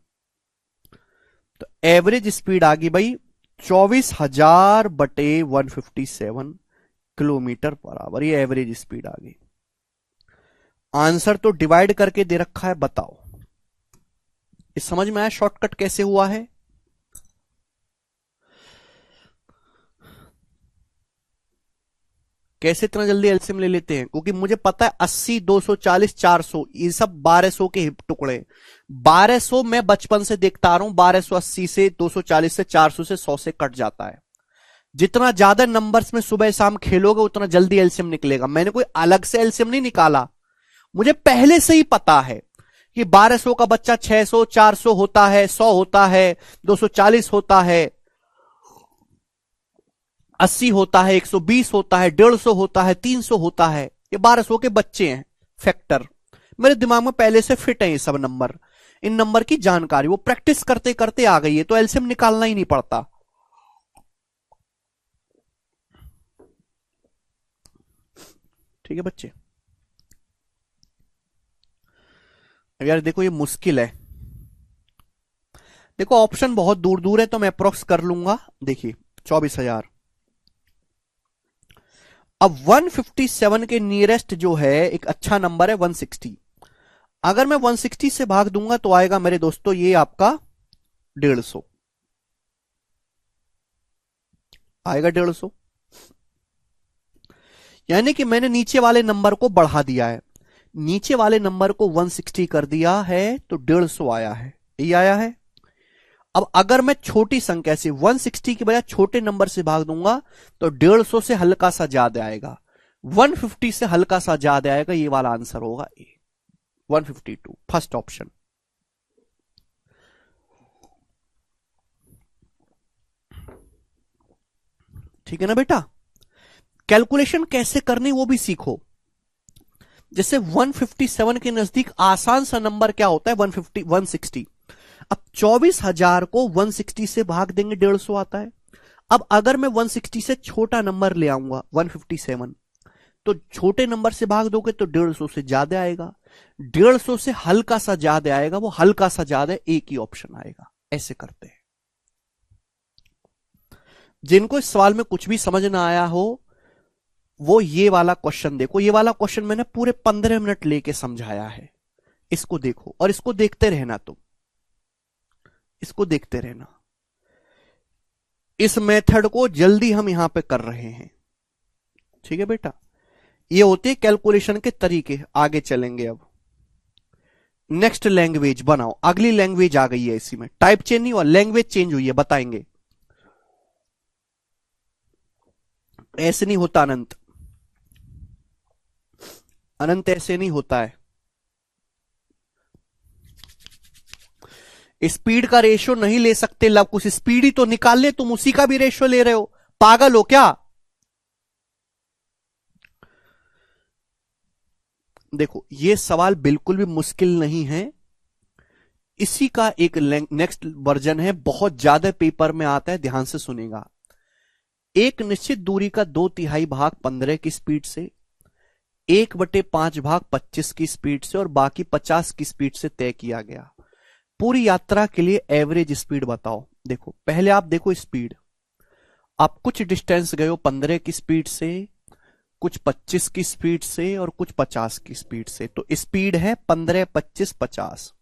तो एवरेज स्पीड आ गई भाई 24,000 बटे 157 किलोमीटर पर आवर। ये एवरेज स्पीड आ गई। आंसर तो डिवाइड करके दे रखा है, बताओ इस समझ में आया शॉर्टकट कैसे हुआ है? कैसे इतना जल्दी एलसीएम ले लेते हैं? क्योंकि मुझे पता है 80 240 400 ये सब 1200 के टुकड़े। 1200 मैं बचपन से देखता आ रहा हूं, 1280 से 240 से 400 से 100 से कट जाता है। जितना ज्यादा नंबर्स में सुबह शाम खेलोगे उतना जल्दी एलसीएम निकलेगा। मैंने कोई अलग से एलसीएम नहीं निकाला, मुझे पहले से ही पता है कि 1200 का बच्चा 600 400 होता है, 100 होता है, 240 होता है, 80 होता है, 120 होता है, 150 होता है, 300 होता है। ये 1200 के बच्चे हैं फैक्टर। मेरे दिमाग में पहले से फिट है ये सब नंबर, इन नंबर की जानकारी वो प्रैक्टिस करते करते आ गई है, तो एलसीएम निकालना ही नहीं पड़ता। ठीक है बच्चे। यार देखो ये मुश्किल है, देखो ऑप्शन बहुत दूर दूर है तो मैं अप्रोक्स कर लूंगा। देखिए 24,000। अब 157 के नियरेस्ट जो है एक अच्छा नंबर है 160। अगर मैं 160 से भाग दूंगा तो आएगा मेरे दोस्तों ये आपका 150 आएगा, 150। यानी कि मैंने नीचे वाले नंबर को बढ़ा दिया है, नीचे वाले नंबर को 160 कर दिया है तो 150 आया है, ये आया है। अब अगर मैं छोटी संख्या से 160 की बजाय छोटे नंबर से भाग दूंगा तो 150 से हल्का सा ज्यादा आएगा, 150 से हल्का सा ज्यादा आएगा, ये वाला आंसर होगा ए 152, फर्स्ट ऑप्शन। ठीक है ना बेटा? कैलकुलेशन कैसे करनी वो भी सीखो। जैसे 157 के नजदीक आसान सा नंबर क्या होता है 160। अब 24,000 को 160 से भाग देंगे 150 आता है। अब अगर मैं 160 से छोटा नंबर ले आऊंगा 157, तो छोटे नंबर से भाग दोगे तो 150 से ज्यादा आएगा, 150 से हल्का सा ज्यादा आएगा, वो हल्का सा ज्यादा एक ही ऑप्शन आएगा। ऐसे करते हैं। जिनको इस सवाल में कुछ भी समझ ना आया हो वो ये वाला क्वेश्चन देखो। ये वाला क्वेश्चन मैंने पूरे 15 मिनट लेके समझाया है, इसको देखो और इसको देखते रहना, तुम इसको देखते रहना। इस मेथड को जल्दी हम यहां पे कर रहे हैं। ठीक है बेटा? ये होते कैलकुलेशन के तरीके। आगे चलेंगे। अब नेक्स्ट लैंग्वेज बनाओ। अगली लैंग्वेज आ गई है, इसी में टाइप चेंज नहीं हुआ, लैंग्वेज चेंज हुई है, बताएंगे। ऐसे नहीं होता अनंत, अनंत ऐसे नहीं होता है। स्पीड का रेशियो नहीं ले सकते लव कुछ, स्पीड ही तो निकाल ले, तुम उसी का भी रेशियो ले रहे हो, पागल हो क्या? देखो ये सवाल बिल्कुल भी मुश्किल नहीं है, इसी का एक नेक्स्ट वर्जन है, बहुत ज्यादा पेपर में आता है, ध्यान से सुनेगा। एक निश्चित दूरी का 2/3 भाग 15 की स्पीड से, 1/5 भाग 25 की स्पीड से और बाकी 50 की स्पीड से तय किया गया। पूरी यात्रा के लिए एवरेज स्पीड बताओ। देखो पहले आप देखो स्पीड, आप कुछ डिस्टेंस गए हो 15 की स्पीड से, कुछ 25 की स्पीड से और कुछ 50 की स्पीड से, तो स्पीड है 15 25 50।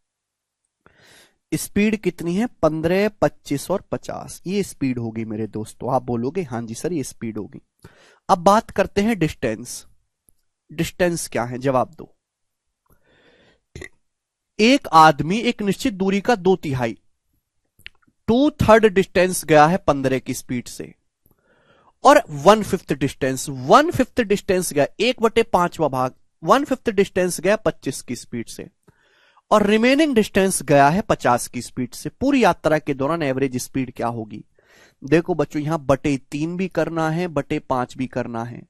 स्पीड कितनी है? 15 25 और 50, ये स्पीड होगी मेरे दोस्तों। आप बोलोगे हां जी सर ये स्पीड होगी। अब बात करते हैं डिस्टेंस। डिस्टेंस क्या है? जवाब दो। एक आदमी एक निश्चित दूरी का 2/3 2/3 डिस्टेंस गया है 15 की स्पीड से, और 1/5 डिस्टेंस 1/5 डिस्टेंस गया 1/5वां भाग 1/5 डिस्टेंस गया 25 की स्पीड से, और रिमेनिंग डिस्टेंस गया है 50 की स्पीड से। पूरी यात्रा के दौरान एवरेज स्पीड क्या होगी? देखो बच्चों यहां बटे 3 भी करना है, बटे 5 भी करना है,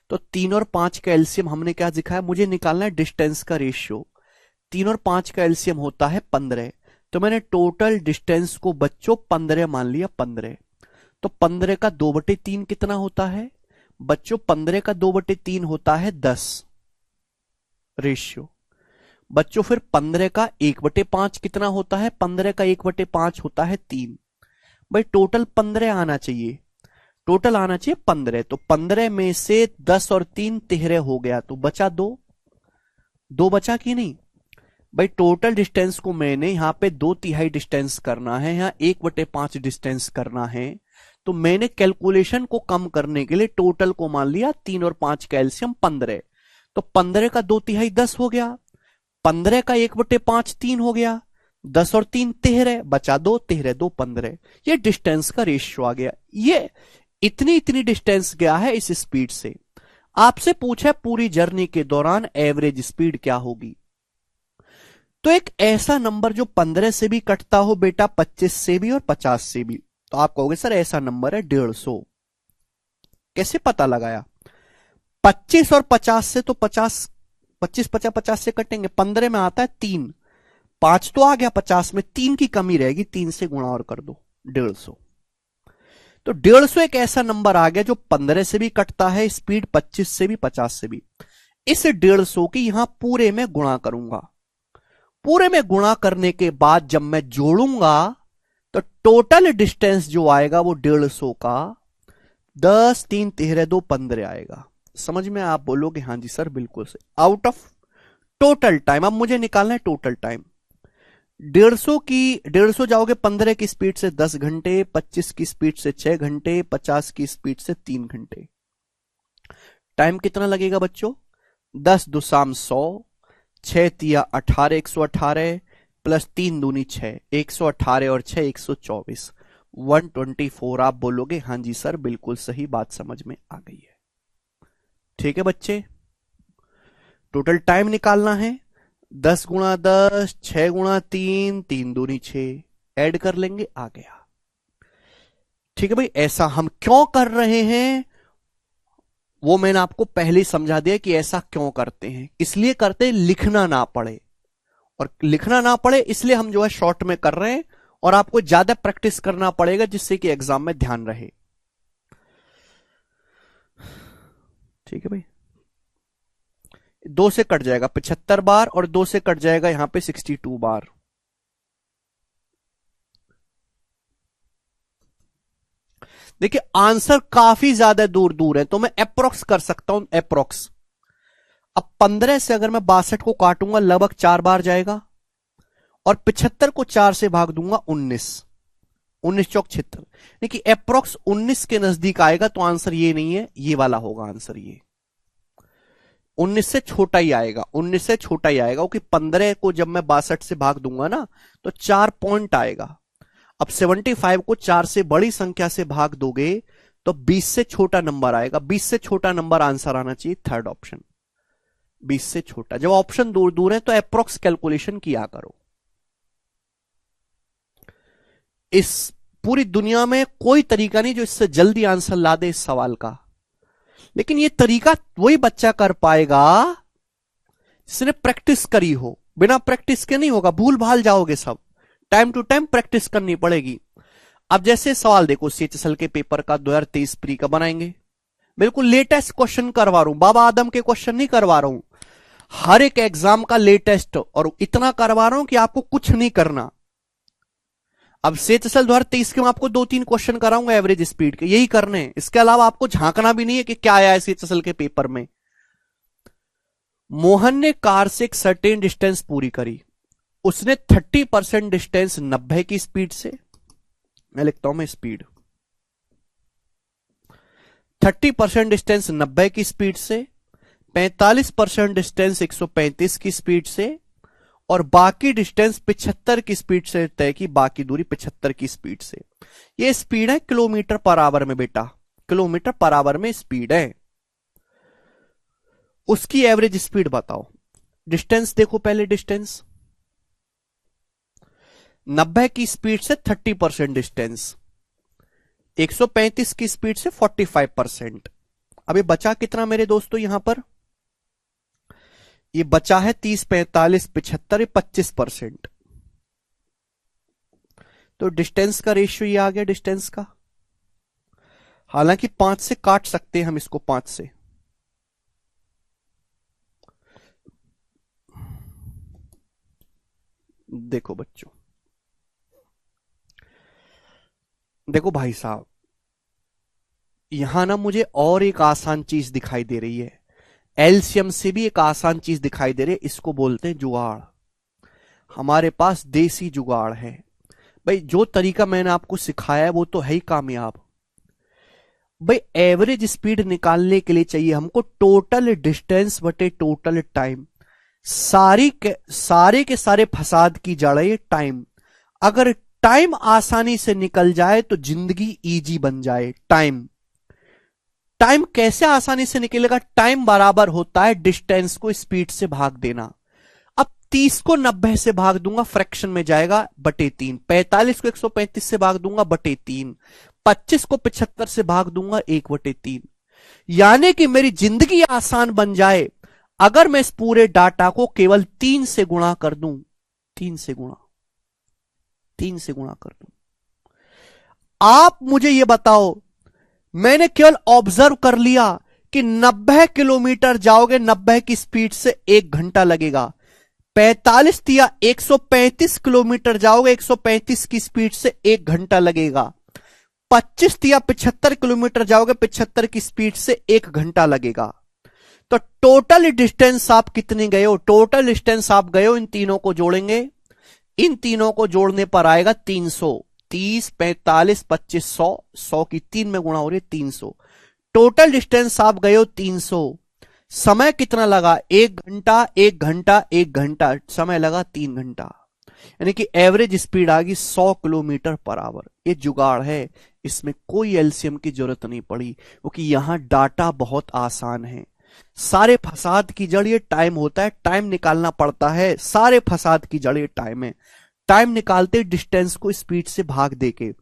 तो 3 और 5 का एलसीएम हमने क्या दिखाया? मुझे निकालना है डिस्टेंस का रेशियो। 3 और 5 का एलसीएम होता है 15, तो मैंने टोटल डिस्टेंस को बच्चों 15 मान लिया, 15। तो 15 का 2/3 कितना होता है बच्चों? 15 का 2/3 होता है 10 रेशियो। बच्चों फिर 15 का 1/5 कितना होता है? 15 का 1/5 होता है 3। भाई टोटल 15 आना चाहिए, टोटल आना चाहिए 15। तो 15 में से 10 और 3 13 हो गया, तो बचा 2 बचा कि नहीं? भाई टोटल डिस्टेंस को मैंने यहां पे 2/3 डिस्टेंस करना है, यहां 1/5 डिस्टेंस करना है। तो मैंने कैलकुलेशन को कम करने के लिए टोटल को मान लिया 3 और 5 कैल्शियम 15। तो 15 का 2/3 10 हो गया, 15 का 1/5 3 हो गया, 10 और 3 13, बचा 2, 13 2 15। ये डिस्टेंस का रेशियो आ गया। ये इतनी डिस्टेंस गया है इस स्पीड से। आपसे पूछा पूरी जर्नी के दौरान एवरेज स्पीड क्या होगी। तो एक ऐसा नंबर जो 15 से भी कटता हो बेटा, 25 से भी और 50 से भी, तो आप कहोगे सर ऐसा नंबर है 150। कैसे पता लगाया? 25 और 50 से तो 25 50 से कटेंगे। 15 में आता है 3, 5 तो आ गया, 50 में 3 की कमी रहेगी, 3 से गुणा और कर दो, 150। तो 150 एक ऐसा नंबर आ गया जो 15 से भी कटता है स्पीड, 25 से भी 50 से भी। इस 150 की यहां पूरे में गुणा करूंगा। पूरे में गुणा करने के बाद जब मैं जोड़ूंगा तो टोटल डिस्टेंस जो आएगा वो 150 का 10 3 13 2 15 आएगा। समझ में? आप बोलोगे हाँ जी सर बिल्कुल से। आउट ऑफ टोटल टाइम, अब मुझे निकालना है टोटल टाइम। 150 जाओगे 15 की स्पीड से 10 घंटे, 25 की स्पीड से 6 घंटे, 50 की स्पीड से 3 घंटे। टाइम कितना लगेगा बच्चों? 10 दूसाम 100, 6 तिया 18, 118 प्लस 3 दूनी 6, 118 और 6 124, 124। आप बोलोगे हाँ जी सर बिल्कुल सही, बात समझ में आ गई है। ठीक है बच्चे, टोटल टाइम निकालना है 10 गुणा 10, 6 गुणा 3, 3 दूनी 6, ऐड कर लेंगे, आ गया। ठीक है भाई, ऐसा हम क्यों कर रहे हैं वो मैंने आपको पहले ही समझा दिया कि ऐसा क्यों करते हैं। इसलिए करते हैं लिखना ना पड़े, और लिखना ना पड़े इसलिए हम जो है शॉर्ट में कर रहे हैं, और आपको ज्यादा प्रैक्टिस करना पड़ेगा जिससे कि एग्जाम में ध्यान रहे। ठीक है भाई, 2 से कट जाएगा 75 बार और 2 से कट जाएगा यहां पे 62 बार। देखिए आंसर काफी ज्यादा दूर दूर है, तो मैं अप्रोक्स कर सकता हूं, अप्रोक्स। अब 15 से अगर मैं 62 को काटूंगा लगभग 4 बार जाएगा, और 75 को 4 से भाग दूंगा 19, 19 चौक 76। देखिए अप्रोक्स 19 के नजदीक आएगा, तो आंसर ये नहीं है, ये वाला होगा आंसर। ये 19 से छोटा ही आएगा, 19 से छोटा ही आएगा, क्योंकि 15 को जब मैं 62 से भाग दूंगा ना तो 4 पॉइंट आएगा। अब 75 को 4 से बड़ी संख्या से भाग दोगे तो 20 से छोटा नंबर आएगा। 20 से छोटा नंबर आंसर आना चाहिए थर्ड ऑप्शन, 20 से छोटा। जब ऑप्शन दूर दूर है तो अप्रोक्स कैलकुलेशन किया करो। इस पूरी दुनिया में कोई तरीका नहीं जो इससे जल्दी आंसर ला दे इस सवाल का, लेकिन ये तरीका वही बच्चा कर पाएगा जिसने प्रैक्टिस करी हो। बिना प्रैक्टिस के नहीं होगा, भूल भाल जाओगे सब। टाइम टू टाइम प्रैक्टिस करनी पड़ेगी। अब जैसे सवाल देखो CHSL के पेपर का 2023 प्री का बनाएंगे, बिल्कुल लेटेस्ट क्वेश्चन करवा रहा हूं, बाबा आदम के क्वेश्चन नहीं करवा रहा हूं, हर एक एग्जाम का लेटेस्ट, और इतना करवा रहा हूं कि आपको कुछ नहीं करना। अब CHSL 2023 के मैं आपको 2-3 क्वेश्चन कराऊंगा एवरेज स्पीड के, यही करने हैं। इसके अलावा आपको झांकना भी नहीं है कि क्या आया है CHSL के पेपर में। मोहन ने कार से एक सर्टेन डिस्टेंस पूरी करी, उसने 30% डिस्टेंस 90 की स्पीड से, मैं लिखता हूं मैं स्पीड, 30% डिस्टेंस 90 की स्पीड से, 45% डिस्टेंस 135 की स्पीड से, और बाकी डिस्टेंस 75 की स्पीड से तय की, बाकी दूरी 75 की स्पीड से। ये स्पीड है किलोमीटर पर आवर में बेटा, किलोमीटर पर आवर में स्पीड है। उसकी एवरेज स्पीड बताओ। डिस्टेंस देखो पहले, डिस्टेंस 90 की स्पीड से 30% डिस्टेंस, 135 की स्पीड से 45%। अभी बचा कितना मेरे दोस्तों यहां पर? ये बचा है 30 45 75 25%। तो डिस्टेंस का रेशियो ये आ गया डिस्टेंस का। हालांकि 5 से काट सकते हैं हम इसको, 5 से। देखो बच्चों, देखो भाई साहब, यहां ना मुझे और एक आसान चीज दिखाई दे रही है। एलसीएम से भी एक आसान चीज दिखाई दे रही है, इसको बोलते हैं जुगाड़। हमारे पास देसी जुगाड़ है भाई। जो तरीका मैंने आपको सिखाया है वो तो है ही कामयाब भाई। एवरेज स्पीड निकालने के लिए चाहिए हमको टोटल डिस्टेंस बटे टोटल टाइम। सारे के सारे फसाद की जड़ है ये टाइम। अगर टाइम आसानी से निकल जाए तो जिंदगी इजी बन जाए। टाइम टाइम कैसे आसानी से निकलेगा? टाइम बराबर होता है डिस्टेंस को स्पीड से भाग देना। अब 30 को 90 से भाग दूंगा, फ्रैक्शन में जाएगा, बटे 3। 45 को 135 से भाग दूंगा, बटे 3। 25 को 75 से भाग दूंगा, 1/3। यानी कि मेरी जिंदगी आसान बन जाए अगर मैं इस पूरे डाटा को केवल 3 से गुणा कर दूं। 3 से गुणा कर दूं। आप मुझे यह बताओ, मैंने केवल ऑब्जर्व कर लिया कि 90 किलोमीटर जाओगे 90 की स्पीड से 1 घंटा लगेगा। 45 या 135 किलोमीटर जाओगे 135 की स्पीड से 1 घंटा लगेगा। 25 या 75 किलोमीटर जाओगे 75 की स्पीड से 1 घंटा लगेगा। तो टोटल डिस्टेंस आप कितनी गए हो? टोटल डिस्टेंस आप गए हो, इन तीनों को जोड़ेंगे, इन तीनों को जोड़ने पर आएगा 300। 30, 45, 25, 100, 100 की 3 में गुणा हो रही है 300। टोटल डिस्टेंस आप गए हो 300। समय कितना लगा? 1 घंटा, 1 घंटा, 1 घंटा, समय लगा 3 घंटा। यानी कि एवरेज स्पीड आ गई 100 किलोमीटर पर आवर। ये जुगाड़ है, इसमें कोई एलसीएम की जरूरत नहीं पड़ी, क्योंकि यहां डाटा बहुत आसान है। सारे फसाद की जड़ ये टाइम होता है, टाइम निकालना पड़ता है। सारे फसाद की जड़ ये टाइम है। टाइम निकालते डिस्टेंस को स्पीड से भाग देके,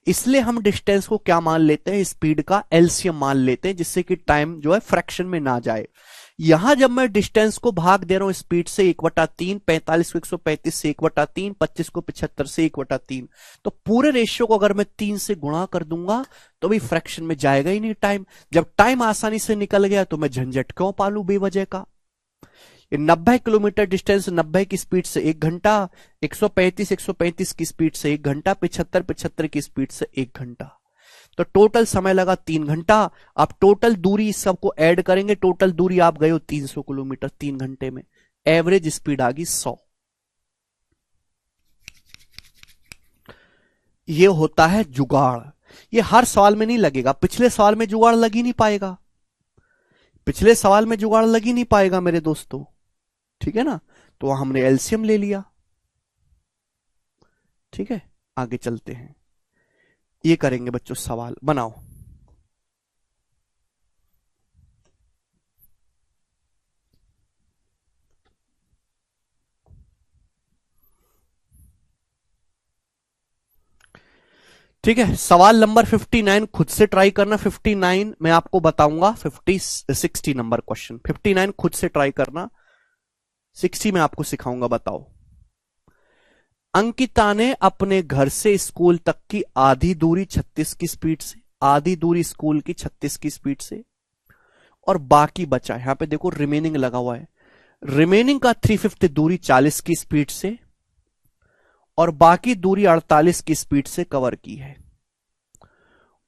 इसलिए हम डिस्टेंस को क्या मान लेते हैं? स्पीड का एलसीएम मान लेते हैं, जिससे कि टाइम जो है फ्रैक्शन में ना जाए। यहां जब मैं डिस्टेंस को भाग दे रहा हूं स्पीड से 1/3, 45 को 135 से 1/3, 25 को 75 से 1/3, तो पूरे रेशियो को अगर मैं 3 से गुणा कर दूंगा तो भी फ्रैक्शन में जाएगा ही नहीं टाइम। जब टाइम आसानी से निकल गया तो मैं झंझट क्यों पालू बेवजह का? 90 किलोमीटर डिस्टेंस 90 की स्पीड से 1 घंटा, 135 की स्पीड से 1 घंटा, 75 की स्पीड से 1 घंटा, तो टोटल समय लगा 3 घंटा। आप टोटल दूरी सबको ऐड करेंगे, टोटल दूरी आप गए हो 300 किलोमीटर 3 घंटे में। एवरेज स्पीड आ गई 100। ये होता है जुगाड़। ये हर सवाल में नहीं लगेगा। पिछले सवाल में जुगाड़ लग ही नहीं पाएगा, पिछले सवाल में जुगाड़ लग ही नहीं पाएगा मेरे दोस्तों, ठीक है ना? तो हमने एलसीएम ले लिया। ठीक है, आगे चलते हैं। ये करेंगे बच्चों, सवाल बनाओ। ठीक है, सवाल नंबर 59 खुद से ट्राई करना। 59 मैं आपको बताऊंगा, 60 नंबर क्वेश्चन। 59 खुद से ट्राई करना, 60 में आपको सिखाऊंगा। बताओ, अंकिता ने अपने घर से स्कूल तक की आधी दूरी 36 की स्पीड से, आधी दूरी स्कूल की 36 की स्पीड से, और बाकी बचा, यहां पे देखो रिमेनिंग लगा हुआ है, रिमेनिंग का 3/5 दूरी 40 की स्पीड से और बाकी दूरी 48 की स्पीड से कवर की है।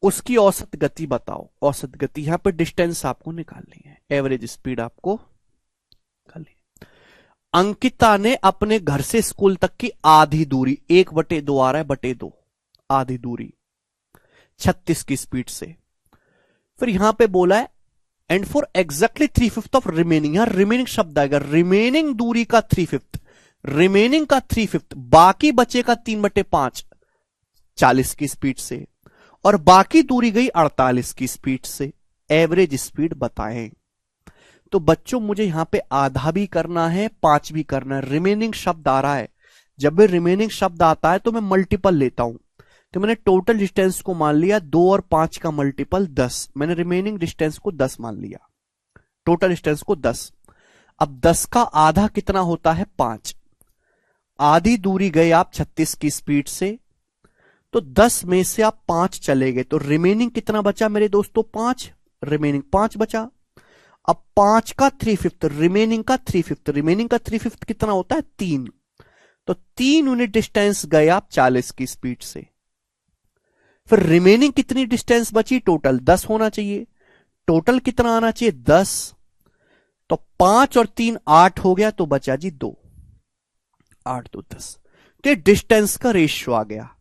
उसकी औसत गति बताओ। औसत गति, यहां पे डिस्टेंस आपको निकालनी है, एवरेज स्पीड आपको निकालनी है। अंकिता ने अपने घर से स्कूल तक की आधी दूरी, 1/2 आ रहा है, बटे 2, आधी दूरी 36 की स्पीड से। फिर यहां पे बोला है and for exactly 3/5 of remaining, यहां रिमेनिंग शब्द आएगा, रिमेनिंग दूरी का 3/5, रिमेनिंग का 3/5, बाकी बचेगा 3/5 40 की स्पीड से, और बाकी दूरी गई 48 की स्पीड से। एवरेज स्पीड बताएं। तो बच्चों मुझे यहां पे आधा भी करना है, 5 भी करना है। रिमेनिंग शब्द आ रहा है, जब भी रिमेनिंग शब्द आता है तो मैं मल्टीपल लेता हूं। तो मैंने टोटल डिस्टेंस को मान लिया 2 और 5 का मल्टीपल 10, मैंने रिमेनिंग डिस्टेंस को 10 मान लिया, टोटल डिस्टेंस को 10। अब 10 का आधा कितना होता है? 5। आधी दूरी गए आप 36 की स्पीड से, तो 10 में से आप 5 चले गए तो रिमेनिंग कितना बचा मेरे दोस्तों? 5। रिमेनिंग 5 बचा। अब 5 का 3/5, रिमेनिंग का 3/5, रिमेनिंग का 3/5 कितना होता है? 3। तो 3 यूनिट डिस्टेंस गए आप 40 की स्पीड से। फिर रिमेनिंग कितनी डिस्टेंस बची? टोटल 10 होना चाहिए। टोटल कितना आना चाहिए? 10। तो 5 और 3 8 हो गया, तो बचा जी 2। 8 2 10। तो डिस्टेंस का रेशियो आ गया।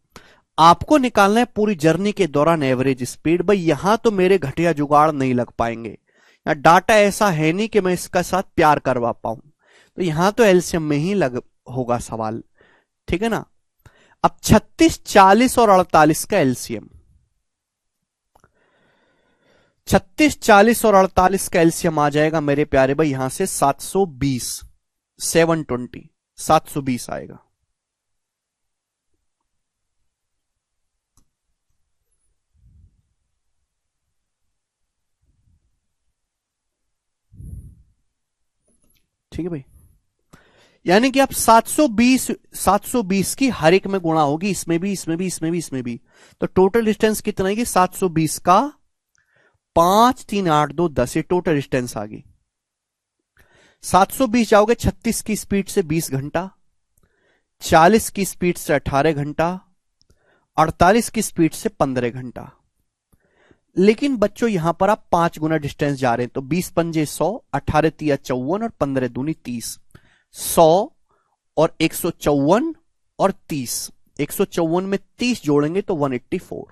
आपको निकालना है पूरी जर्नी के दौरान एवरेज स्पीड। भाई यहां तो मेरे घटिया जुगाड़ नहीं लग पाएंगे, या डाटा ऐसा है नहीं कि मैं इसका साथ प्यार करवा पाऊं, तो यहां तो एलसीएम में ही लग होगा सवाल, ठीक है ना। अब 36 40 और 48 का एलसीएम, 36 40 और 48 का एलसीएम आ जाएगा मेरे प्यारे भाई यहां से 720, 720 720 आएगा। ठीक है भाई, यानी कि आप 720 की हर एक में गुणा होगी, इसमें भी इसमें भी इसमें भी इसमें भी, तो टोटल डिस्टेंस कितना है कि 720 का 5 3 8 2 10, ये टोटल डिस्टेंस आ गई। 720 जाओगे 36 की स्पीड से 20 घंटा, 40 की स्पीड से 18 घंटा, 48 की स्पीड से 15 घंटा। लेकिन बच्चों यहां पर आप 5 गुना डिस्टेंस जा रहे हैं, तो 20 पंजे 100, 18 तिया 54 और 15 दूनी 30, 100 और 154 और 30, 154 में 30 जोड़ेंगे तो 184।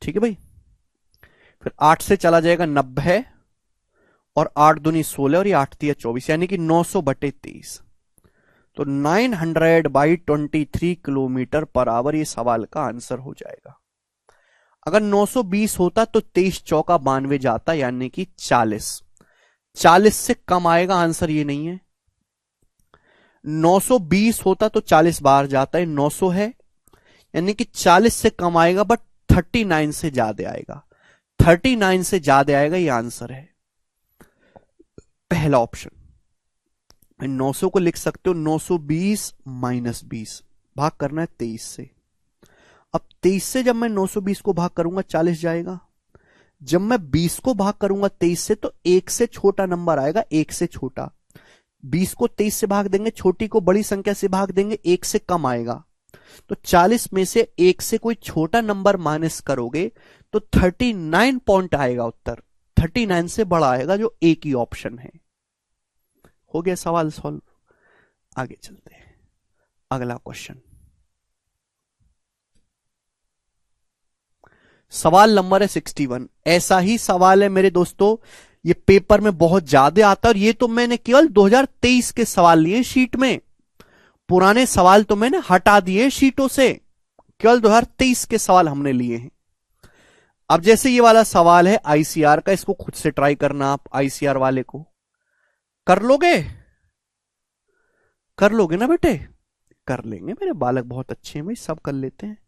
ठीक है भाई, फिर 8 से चला जाएगा 90 और 8 दूनी 16 और ये 8 तिया 24, यानी कि 900/23, तो 900/23 किलोमीटर पर आवर ये सवाल का आंसर हो जाएगा। अगर 920 होता तो 23 चौका 92 जाता, यानी कि 40। 40 से कम आएगा, आंसर ये नहीं है। 920 होता तो 40 बार जाता है, 900 है, यानी कि 40 से कम आएगा, बट 39 से ज्यादा आएगा। 39 से ज्यादा आएगा, ये आंसर है पहला ऑप्शन। 900 को लिख सकते हो 920 - 20, भाग करना है 23 से। अब 23 से जब मैं 920 को भाग करूंगा 40 जाएगा, जब मैं 20 को भाग करूंगा 23 से तो 1 से छोटा नंबर आएगा, 1 से छोटा। 20 को 23 से भाग देंगे, छोटी को बड़ी संख्या से भाग देंगे, 1 से कम आएगा। तो 40 में से 1 से कोई छोटा नंबर माइनस करोगे तो 39 पॉइंट आएगा उत्तर, 39 से बड़ा आएगा, जो एक ही ऑप्शन है। हो गया सवाल सॉल्व। आगे चलते हैं, अगला क्वेश्चन, सवाल नंबर है 61। ऐसा ही सवाल है मेरे दोस्तों, ये पेपर में बहुत ज्यादा आता है, और ये तो मैंने केवल 2023 के सवाल लिए शीट में, पुराने सवाल तो मैंने हटा दिए शीटों से, केवल 2023 के सवाल हमने लिए हैं। अब जैसे ये वाला सवाल है आईसीआर का, इसको खुद से ट्राई करना आप, आईसीआर वाले को कर लोगे, कर लोगे ना बेटे? कर लेंगे, मेरे बालक बहुत अच्छे हैं भाई, सब कर लेते हैं।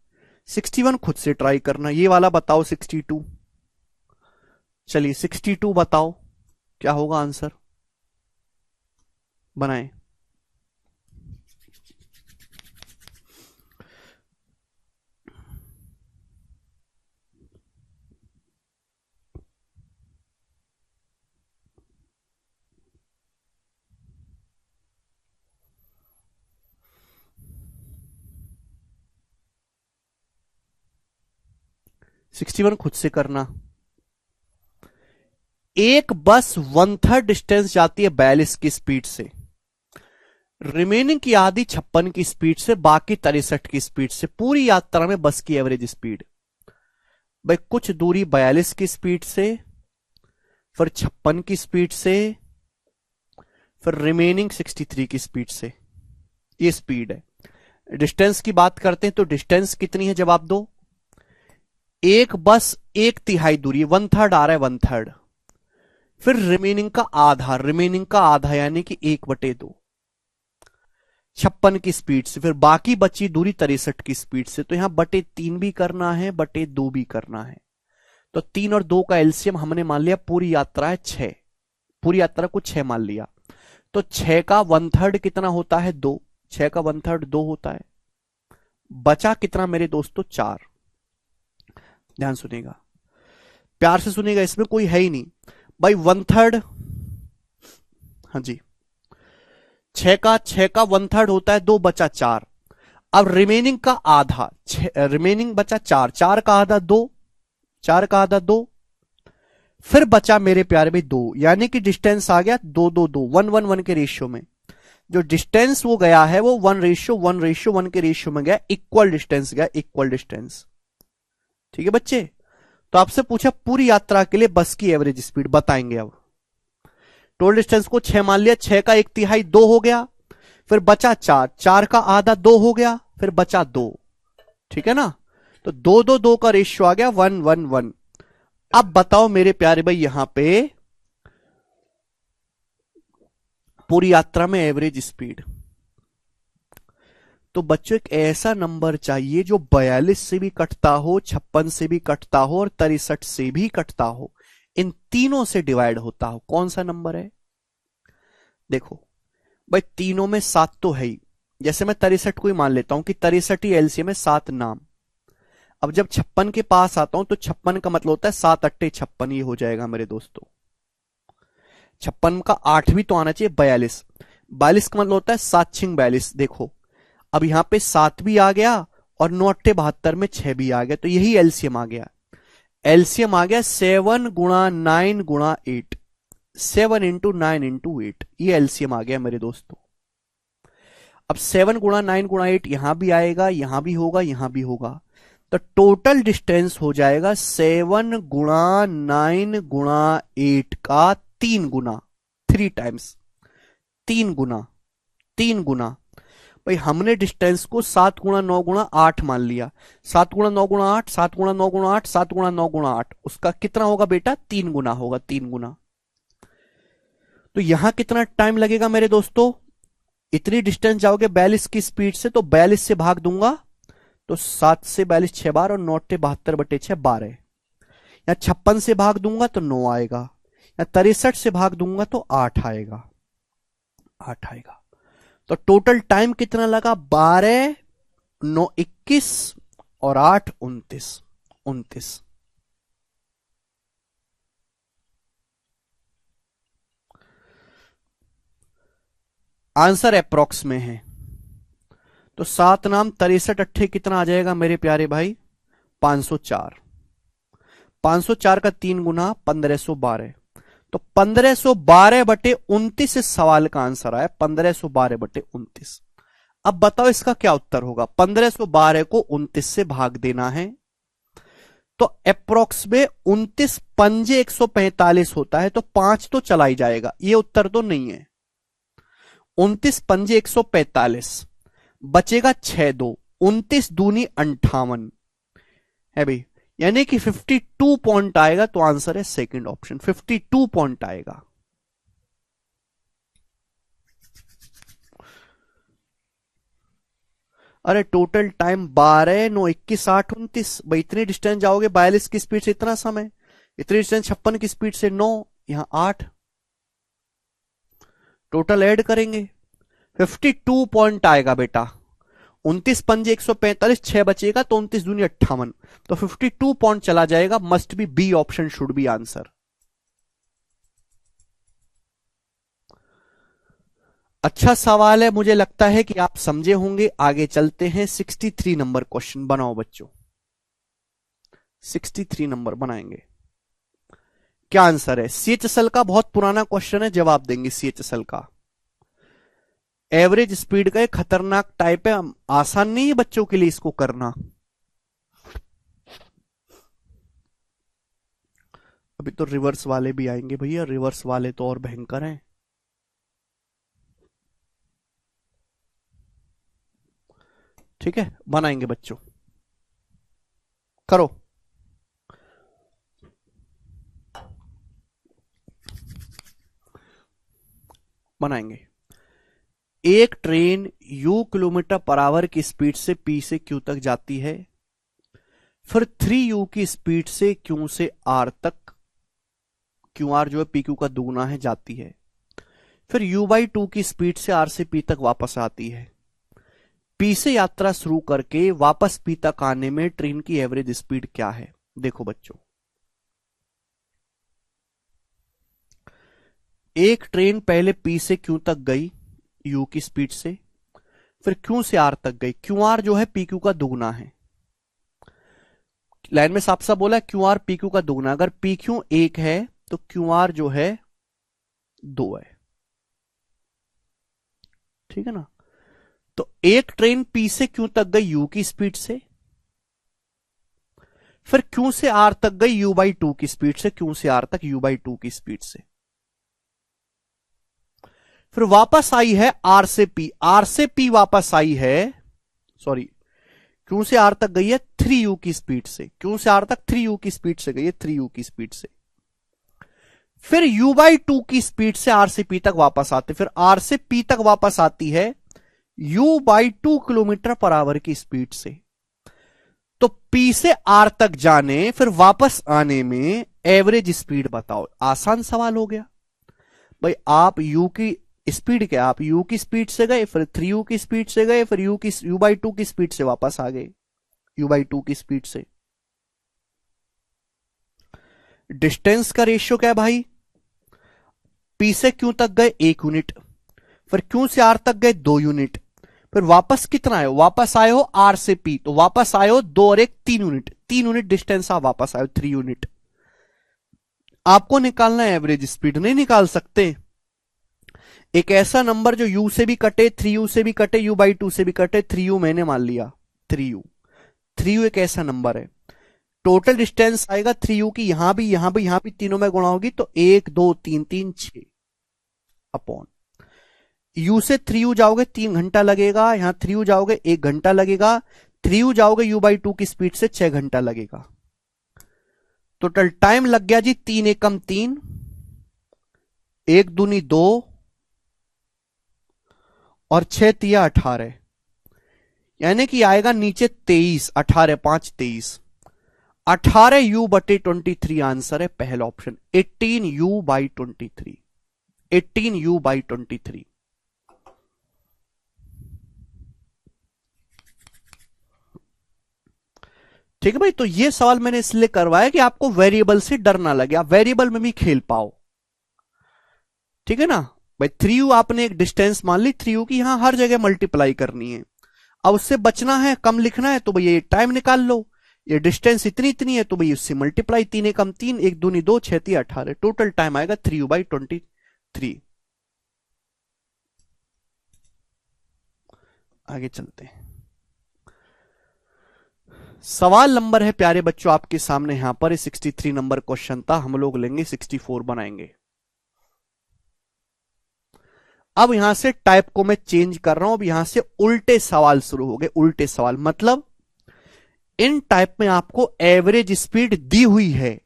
61 खुद से ट्राई करना। ये वाला बताओ 62, चलिए 62 बताओ क्या होगा आंसर, बनाएं। सिक्सटी वन खुद से करना। एक बस 1/3 डिस्टेंस जाती है 42 की स्पीड से, रिमेनिंग की आधी 56 की स्पीड से, बाकी 63 की स्पीड से। पूरी यात्रा में बस की एवरेज स्पीड, भाई कुछ दूरी 42 की स्पीड से, फिर 56 की स्पीड से, फिर रिमेनिंग 63 की स्पीड से, ये स्पीड है। डिस्टेंस की बात करते हैं तो डिस्टेंस कितनी है, जवाब दो। एक बस 1/3 दूरी, 1/3 आ रहा है, 1/3, फिर रिमेनिंग का आधा, रिमेनिंग का आधा यानी कि 1/2, 56 की स्पीड से, फिर बाकी बची दूरी 63 की स्पीड से। तो यहां 3/3 भी करना है, 2/2 भी करना है। तो 3 और 2 का एलसीएम हमने मान लिया, पूरी यात्रा है 6, पूरी यात्रा को 6 मान लिया, तो 6 का 1/3 कितना होता है, 2, 6 का 1/3 2 होता है। बचा कितना मेरे दोस्तों? 4। ध्यान सुनिएगा, प्यार से सुनिएगा, इसमें कोई है ही नहीं भाई। 1/3, हाँ जी, 6 का 1/3 होता है 2, बचा 4। अब रिमेनिंग का आधा, रिमेनिंग बचा 4, 4 का आधा 2, 4 का आधा 2, फिर बचा मेरे प्यारे भाई 2, यानी कि डिस्टेंस आ गया 2 2 2, 1 1 1 के रेशियो में। जो डिस्टेंस वो गया है वो 1:1:1 के रेशियो में गया, इक्वल डिस्टेंस गया, इक्वल डिस्टेंस। ठीक है बच्चे, तो आपसे पूछा पूरी यात्रा के लिए बस की एवरेज स्पीड बताएंगे। अब टोटल डिस्टेंस को 6 मान लिया, 6 का 1/3 2 हो गया, फिर बचा 4, 4 का आधा 2 हो गया, फिर बचा 2। ठीक है ना, तो 2 2 2 का रेशियो आ गया 1 1 1। अब बताओ मेरे प्यारे भाई, यहां पे पूरी यात्रा में एवरेज स्पीड, तो बच्चों एक ऐसा नंबर चाहिए जो 42 से भी कटता हो, 56 से भी कटता हो और 63 से भी कटता हो, इन तीनों से डिवाइड होता हो। कौन सा नंबर है? देखो भाई, तीनों में 7 तो है ही। जैसे मैं 63 को ही मान लेता हूं कि 63 ही एलसीएम में 7 नाम। अब जब 56 के पास आता हूं तो 56 का मतलब होता है 7 8 56, ये हो जाएगा मेरे दोस्तों। 56 का 8 भी तो आना चाहिए, 42। 42 का मतलब होता है 7 6 42। देखो अब यहां पे 7 भी आ गया और 9 8 72 में 6 भी आ गया, तो यही एलसीएम आ गया। एलसीएम आ गया 7 गुणा 9 गुणा 8, 7 इंटू 9 इंटू 8, ये एलसीएम आ गया मेरे दोस्तों। अब 7 गुणा 9 गुणा 8 यहां भी आएगा, यहां भी होगा, यहां भी होगा, तो टोटल डिस्टेंस हो जाएगा 7 गुणा 9 गुणा 8 का 3 गुना, 3 टाइम्स, 3 गुना, 3 गुना। भाई हमने डिस्टेंस को 7 गुणा 9 गुणा 8 मान लिया, 7 गुणा 9 गुणा 8, 7 गुणा 9 गुणा 8, 7 गुणा 9 गुणा 8, उसका कितना होगा बेटा? 3 गुना होगा, 3 गुना। तो यहां कितना टाइम लगेगा मेरे दोस्तों? इतनी डिस्टेंस जाओगे 42 की स्पीड से, तो 42 से भाग दूंगा तो 7 से 42 6 बार और 9 72 बटे 6 12। या 56 से भाग दूंगा तो 9 आएगा, या 63 से भाग दूंगा तो 8 आएगा, 8 आएगा। तो टोटल टाइम कितना लगा? 12 9 21 और 8 29, 29। आंसर अप्रोक्स में है, तो 7 नाम 63 अट्ठे कितना आ जाएगा मेरे प्यारे भाई? 504। 504 का 3 गुना 1512, तो 1512 बटे 29 इस सवाल का आंसर आया, 1512 बटे 29। अब बताओ इसका क्या उत्तर होगा? 1512 को 29 से भाग देना है, तो अप्रोक्स में 29 पंजे 145 होता है, तो 5 तो चला ही जाएगा, ये उत्तर तो नहीं है। 29 पंजे 145, बचेगा 6 2, 29 दूनी 58 है भाई, यानी कि 52 पॉइंट आएगा, तो आंसर है सेकंड ऑप्शन, 52 पॉइंट आएगा। अरे टोटल टाइम 12 9 21 8 29, भाई इतनी डिस्टेंस जाओगे 42 की स्पीड से इतना समय, इतनी डिस्टेंस 56 की स्पीड से 9, यहां 8, टोटल ऐड करेंगे 52 पॉइंट आएगा बेटा। 29 पंजे 145, 6 बचेगा तो 29 दूनी 58, तो 52 पॉइंट चला जाएगा। Must be B option should be answer. अच्छा सवाल है, मुझे लगता है कि आप समझे होंगे। आगे चलते हैं, 63 नंबर क्वेश्चन बनाओ बच्चों, 63 नंबर बनाएंगे। क्या आंसर है? सीएचएसएल का बहुत पुराना क्वेश्चन है, जवाब देंगे सीएचएसएल का। एवरेज स्पीड का एक खतरनाक टाइप है, आसान नहीं है बच्चों के लिए इसको करना। अभी तो रिवर्स वाले भी आएंगे भैया, रिवर्स वाले तो और भयंकर हैं। ठीक है, बनाएंगे बच्चों, करो। बनाएंगे। एक train u kilometre per hour की स्पीड से p से q तक जाती है, फिर 3u की स्पीड से q से r तक, qr जो है pq का दुगुना है, जाती है, फिर u/2 की स्पीड से r से p तक वापस आती है। पी से यात्रा शुरू करके वापस पी तक आने में ट्रेन की एवरेज स्पीड क्या है? देखो बच्चों, एक ट्रेन पहले पी से क्यू तक गई यू की स्पीड से, फिर क्यू से आर तक गई। क्यू आर जो है पी क्यू का दुगना है। लाइन में साफ साफ बोला क्यू आर पी क्यू का दुगना। अगर पी क्यू 1 है तो क्यू आर जो है 2 है। ठीक है ना? तो एक ट्रेन पी से क्यू तक गई यू की स्पीड से, फिर क्यू से आर तक गई यू बाई 2 की स्पीड से, क्यू से आर तक यू बाई 2 की स्पीड से, फिर वापस आई है आर से पी। आर से पी वापस आई है, सॉरी, क्यू से आर तक गई है 3u की स्पीड से, क्यू से आर तक 3u की स्पीड से गई है, 3u की स्पीड से, फिर u बाई 2 की स्पीड से आर से पी तक वापस आते, फिर आर से पी तक वापस आती है u by 2 kilometre per hour की स्पीड से। तो पी से आर तक जाने फिर वापस आने में एवरेज स्पीड बताओ। आसान सवाल हो गया भाई। आप u की स्पीड क्या, आप u की स्पीड से गए, फिर 3u की स्पीड से गए, फिर u बाई 2 की स्पीड से वापस आ गए u बाई 2 की स्पीड से। डिस्टेंस का रेशियो क्या है भाई? p से q तक गए 1 यूनिट, फिर q से r तक गए 2 यूनिट, फिर वापस कितना आए हो? वापस आए हो r से p, तो वापस आए हो 2 और 1 3 यूनिट, 3 यूनिट डिस्टेंस आप वापस आए हो 3 यूनिट। आपको निकालना है एवरेज स्पीड, नहीं निकाल सकते। एक ऐसा नंबर जो u से भी कटे, 3u से भी कटे, u बाई 2 से भी कटे, 3u मैंने मान लिया, 3u एक ऐसा नंबर है। टोटल डिस्टेंस आएगा 3u की, यहां भी यहां भी यहां भी तीनों में गुणा होगी तो 1 2 3 3 6 अपॉन u से 3u जाओगे 3 घंटा लगेगा, यहां 3u जाओगे 1 घंटा लगेगा, 3u जाओगे u बाई 2 की स्पीड से 6 घंटा लगेगा। टोटल टाइम लग गया जी 3 एकम 3, 1 दूनी 2 और 6 तिया 18, यानी कि आएगा नीचे 23, 18 5 23, 18u बटे 23 आंसर है पहला option, 18u by 23, 18u by 23। ठीक है भाई। तो ये सवाल मैंने इसलिए करवाया कि आपको वेरिएबल से डर ना लगे, आप वेरिएबल में भी खेल पाओ। ठीक है ना भाई? 3u आपने एक डिस्टेंस मान ली 3u की, यहां हर जगह मल्टीप्लाई करनी है। अब उससे बचना है, कम लिखना है, तो भाई ये टाइम निकाल लो। ये डिस्टेंस इतनी इतनी है तो भाई उससे मल्टीप्लाई, 3 एकम 3, 1 दूनी 2, 6 तिया 18, टोटल टाइम आएगा 3u बाई 23। आगे चलते हैं। सवाल नंबर है प्यारे बच्चों आपके सामने, यहां पर 63 नंबर क्वेश्चन था, हम लोग लेंगे 64 बनाएंगे। अब यहां से टाइप को मैं चेंज कर रहा हूं, अब यहां से उल्टे सवाल शुरू हो गए। उल्टे सवाल मतलब इन टाइप में आपको एवरेज स्पीड दी हुई है,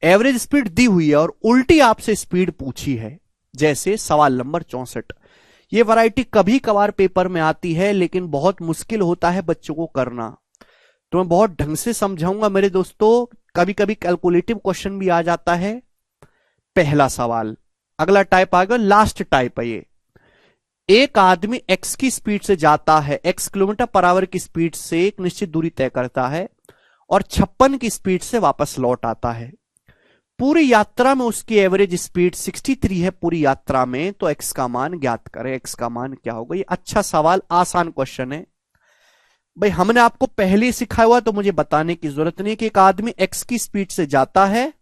एवरेज स्पीड दी हुई है और उल्टी आपसे स्पीड पूछी है। जैसे सवाल नंबर 64। ये वैरायटी कभी कभार पेपर में आती है लेकिन बहुत मुश्किल होता है बच्चों को करना, तो मैं बहुत ढंग से समझाऊंगा मेरे दोस्तों। कभी कभी कैलकुलेटिव क्वेश्चन भी आ जाता है। पहला सवाल, अगला टाइप आ गया, लास्ट टाइप है ये। एक आदमी x की स्पीड से जाता है, x किलोमीटर पर आवर की स्पीड से एक निश्चित दूरी तय करता है और 56 की स्पीड से वापस लौट आता है। पूरी यात्रा में उसकी एवरेज स्पीड 63 है पूरी यात्रा में, तो x का मान ज्ञात करें। x का मान क्या होगा? ये अच्छा सवाल, आसान क्वेश्चन है भाई। हमने आपको पहले सिखाया हुआ तो मुझे बताने की जरूरत नहीं कि एक आदमी x की स्पीड से जाता है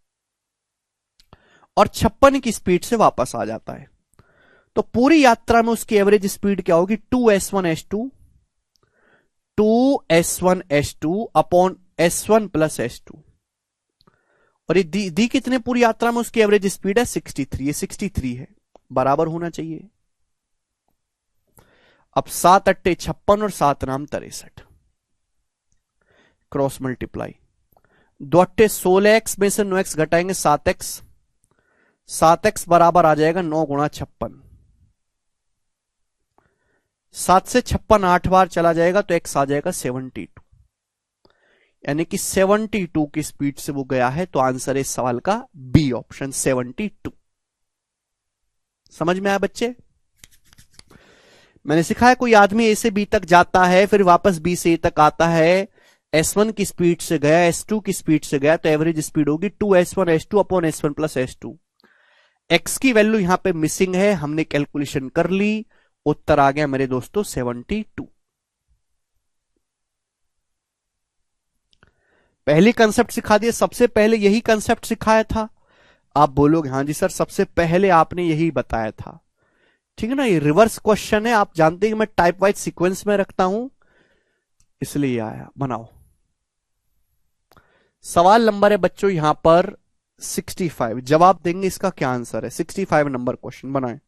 और 56 की स्पीड से वापस आ जाता है, तो पूरी यात्रा में उसकी एवरेज स्पीड क्या होगी? 2s1s2 2s1s2 upon s1 plus s2। और ये दी कितने पूरी यात्रा में उसकी एवरेज स्पीड है? 63। ये 63 है, बराबर होना चाहिए। अब 7 अट्टे 56 और 7 नाम 63, क्रॉस मल्टीप्लाई। 2 अट्टे 16x में से 9x घटाएंगे 7x, 7x बराबर आ जाएगा 9 गुणा 56। 7 से 56 8 बार चला जाएगा तो x आ जाएगा 72, यानी कि 72 की स्पीड से वो गया है। तो आंसर है इस सवाल का बी ऑप्शन, 72। समझ में आया बच्चे? मैंने सिखाया कोई आदमी ए से बी तक जाता है फिर वापस बी से ए तक आता है, S1 की स्पीड से गया, S2 की स्पीड से गया, तो एवरेज स्पीड होगी 2s1s2 upon S1 plus S2। X की वैल्यू यहां पे मिसिंग है, हमने कैलकुलेशन कर ली, उत्तर आ गया मेरे दोस्तों 72। पहली कंसेप्ट सिखा दिया, सबसे पहले यही कंसेप्ट सिखाया था। आप बोलोगे हाँ जी सर सबसे पहले आपने यही बताया था, ठीक है ना। ये रिवर्स क्वेश्चन है, आप जानते हैं कि मैं टाइप वाइज सीक्वेंस में रखता हूं, इसलिए आया। बनाओ सवाल नंबर है बच्चों यहां पर 65, जवाब देंगे इसका क्या आंसर है। 65 नंबर क्वेश्चन बनाएं।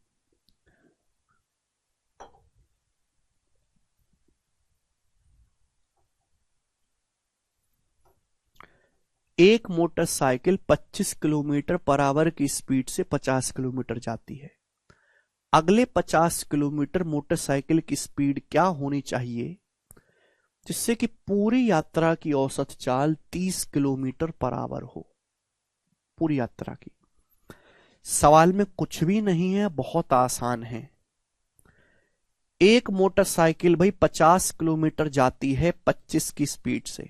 एक मोटरसाइकिल 25 किलोमीटर पर आवर की स्पीड से 50 किलोमीटर जाती है। अगले 50 किलोमीटर मोटरसाइकिल की स्पीड क्या होनी चाहिए जिससे कि पूरी यात्रा की औसत चाल 30 किलोमीटर पर आवर हो, पूरी यात्रा की। सवाल में कुछ भी नहीं है, बहुत आसान है। एक मोटरसाइकिल भाई 50 किलोमीटर जाती है 25 की स्पीड से,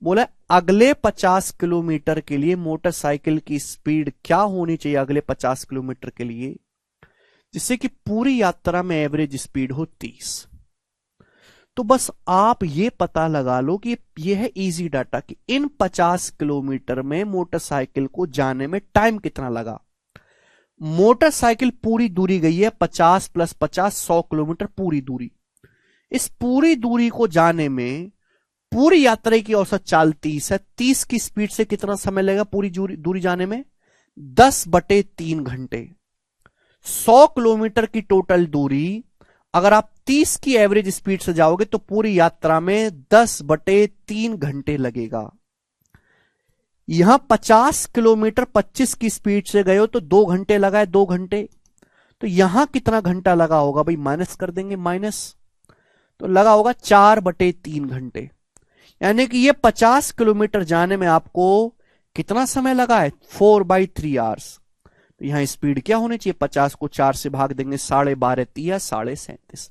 बोला अगले 50 किलोमीटर के लिए मोटरसाइकिल की स्पीड क्या होनी चाहिए अगले 50 किलोमीटर के लिए जिससे कि पूरी यात्रा में एवरेज स्पीड हो 30। तो बस आप ये पता लगा लो कि ये है इजी डाटा कि इन 50 किलोमीटर में मोटरसाइकिल को जाने में टाइम कितना लगा। मोटरसाइकिल पूरी दूरी गई है 50 प्लस 50 100 किलोमीटर पूरी दूरी। इस पूरी दूरी को जाने में पूरी यात्रा की औसत चाल 30 है। 30 की स्पीड से कितना समय लगेगा पूरी दूरी जाने में? 10/3 घंटे। 100 किलोमीटर की टोटल दूरी अगर आप 30 की एवरेज स्पीड से जाओगे तो पूरी यात्रा में 10/3 घंटे लगेगा। यहां 50 किलोमीटर 25 की स्पीड से गए हो तो 2 घंटे लगा है, 2 घंटे। तो यहां कितना घंटा लगा होगा भाई? माइनस कर देंगे, माइनस तो लगा होगा 4/3 घंटे। यानी कि ये 50 किलोमीटर जाने में आपको कितना समय लगा है? 4/3 आवर्स। तो यहां स्पीड क्या होनी चाहिए? 50 को 4 से भाग देंगे, 12.5 3 37.5,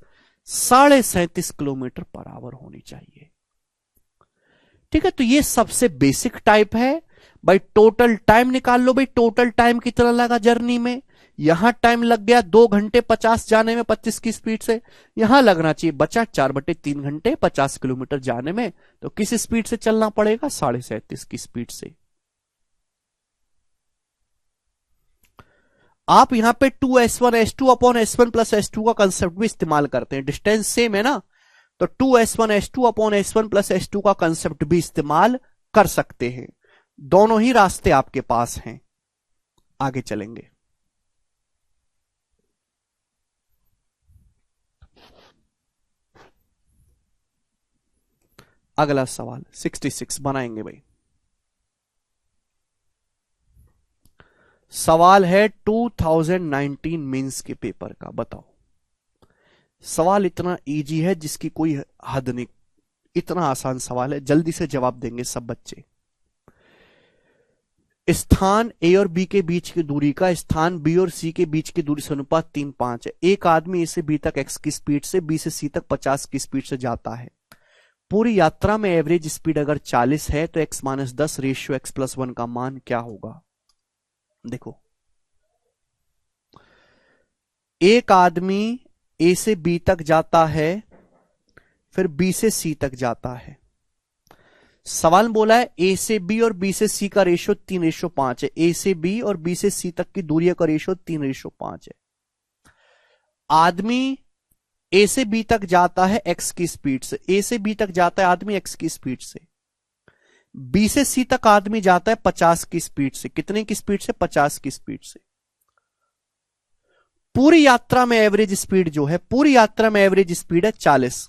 37.5 किलोमीटर पर आवर होनी चाहिए। ठीक है, तो ये सबसे बेसिक टाइप है। भाई टोटल टाइम निकाल लो, भाई टोटल टाइम कितना लगा जर्नी में। यहां टाइम लग गया 2 घंटे 50 जाने में 25 की स्पीड से, यहां लगना चाहिए बचा 4/3 घंटे 50 किलोमीटर जाने में। तो किस स्पीड से चलना पड़ेगा? 37.5 की स्पीड से। आप यहां पे 2s1s2 upon S1 plus S2 का कंसेप्ट भी इस्तेमाल करते हैं, डिस्टेंस सेम है ना, तो 2s1s2 upon S1 plus S2 का कंसेप्ट भी इस्तेमाल कर सकते हैं। दोनों ही रास्ते आपके पास हैं। आगे चलेंगे। अगला सवाल 66 बनाएंगे भाई। सवाल है 2019 मेंस के पेपर का। बताओ, सवाल इतना इजी है जिसकी कोई हद नहीं, इतना आसान सवाल है, जल्दी से जवाब देंगे सब बच्चे। स्थान ए और बी के बीच की दूरी का स्थान बी और सी के बीच की दूरी से अनुपात 3:5 है। एक आदमी ए से बी तक एक्स की स्पीड से बी से सी तक 50 की स्पीड से जाता है। पूरी यात्रा में एवरेज स्पीड अगर 40 है तो x-10 रेशियो x+1 का मान क्या होगा? देखो, एक आदमी ए से बी तक जाता है फिर बी से सी तक जाता है। सवाल बोला है ए से बी और बी से सी का रेशियो 3:5 है। ए से बी और बी से सी तक की दूरी का रेशियो 3:5 है। आदमी ए से बी तक जाता है एक्स की स्पीड से, ए से बी तक जाता है आदमी एक्स की स्पीड से। बी से सी तक आदमी जाता है 50 की स्पीड से। कितने की स्पीड से? 50 की स्पीड से। पूरी यात्रा में एवरेज स्पीड जो है, पूरी यात्रा में एवरेज स्पीड है 40।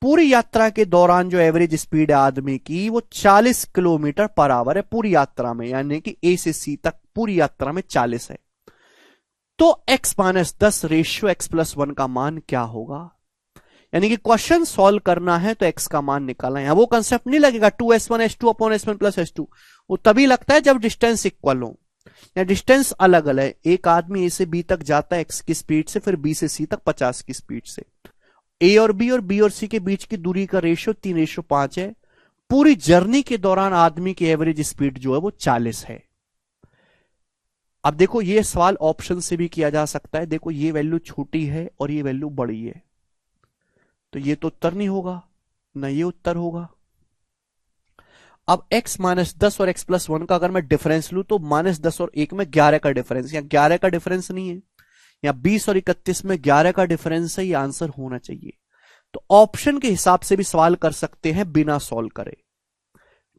पूरी यात्रा के दौरान जो एवरेज स्पीड है आदमी की वो 40 किलोमीटर पर आवर है पूरी यात्रा में, यानी कि ए से सी तक पूरी यात्रा में 40 है। तो x-10 रेशियो x+1 का मान क्या होगा? यानी कि क्वेश्चन सॉल्व करना है तो x का मान निकालना है। वो कंसेप्ट नहीं लगेगा 2s1s2 upon S1 plus S2, वो तभी लगता है जब डिस्टेंस इक्वल हो। या डिस्टेंस अलग अलग है, एक आदमी ए से बी तक जाता है एक्स की स्पीड से, फिर बी से सी तक 50 की स्पीड से। ए और बी और सी के बीच की दूरी का रेशियो 3:5 है। पूरी जर्नी के दौरान आदमी की एवरेज स्पीड जो है वो 40 है। अब देखो ये सवाल ऑप्शन से भी किया जा सकता है। देखो ये वैल्यू छोटी है और ये वैल्यू बड़ी है, तो ये तो उत्तर नहीं होगा, ना ये उत्तर होगा। अब x -10 और x+1 का अगर मैं डिफरेंस लूं तो -10 और 1 में 11 का डिफरेंस, या 11 का डिफरेंस नहीं है, या 20 और 31 में 11 का डिफरेंस है, ये आंसर होना चाहिए। तो ऑप्शन के हिसाब से भी सवाल कर सकते हैं बिना सॉल्व करे,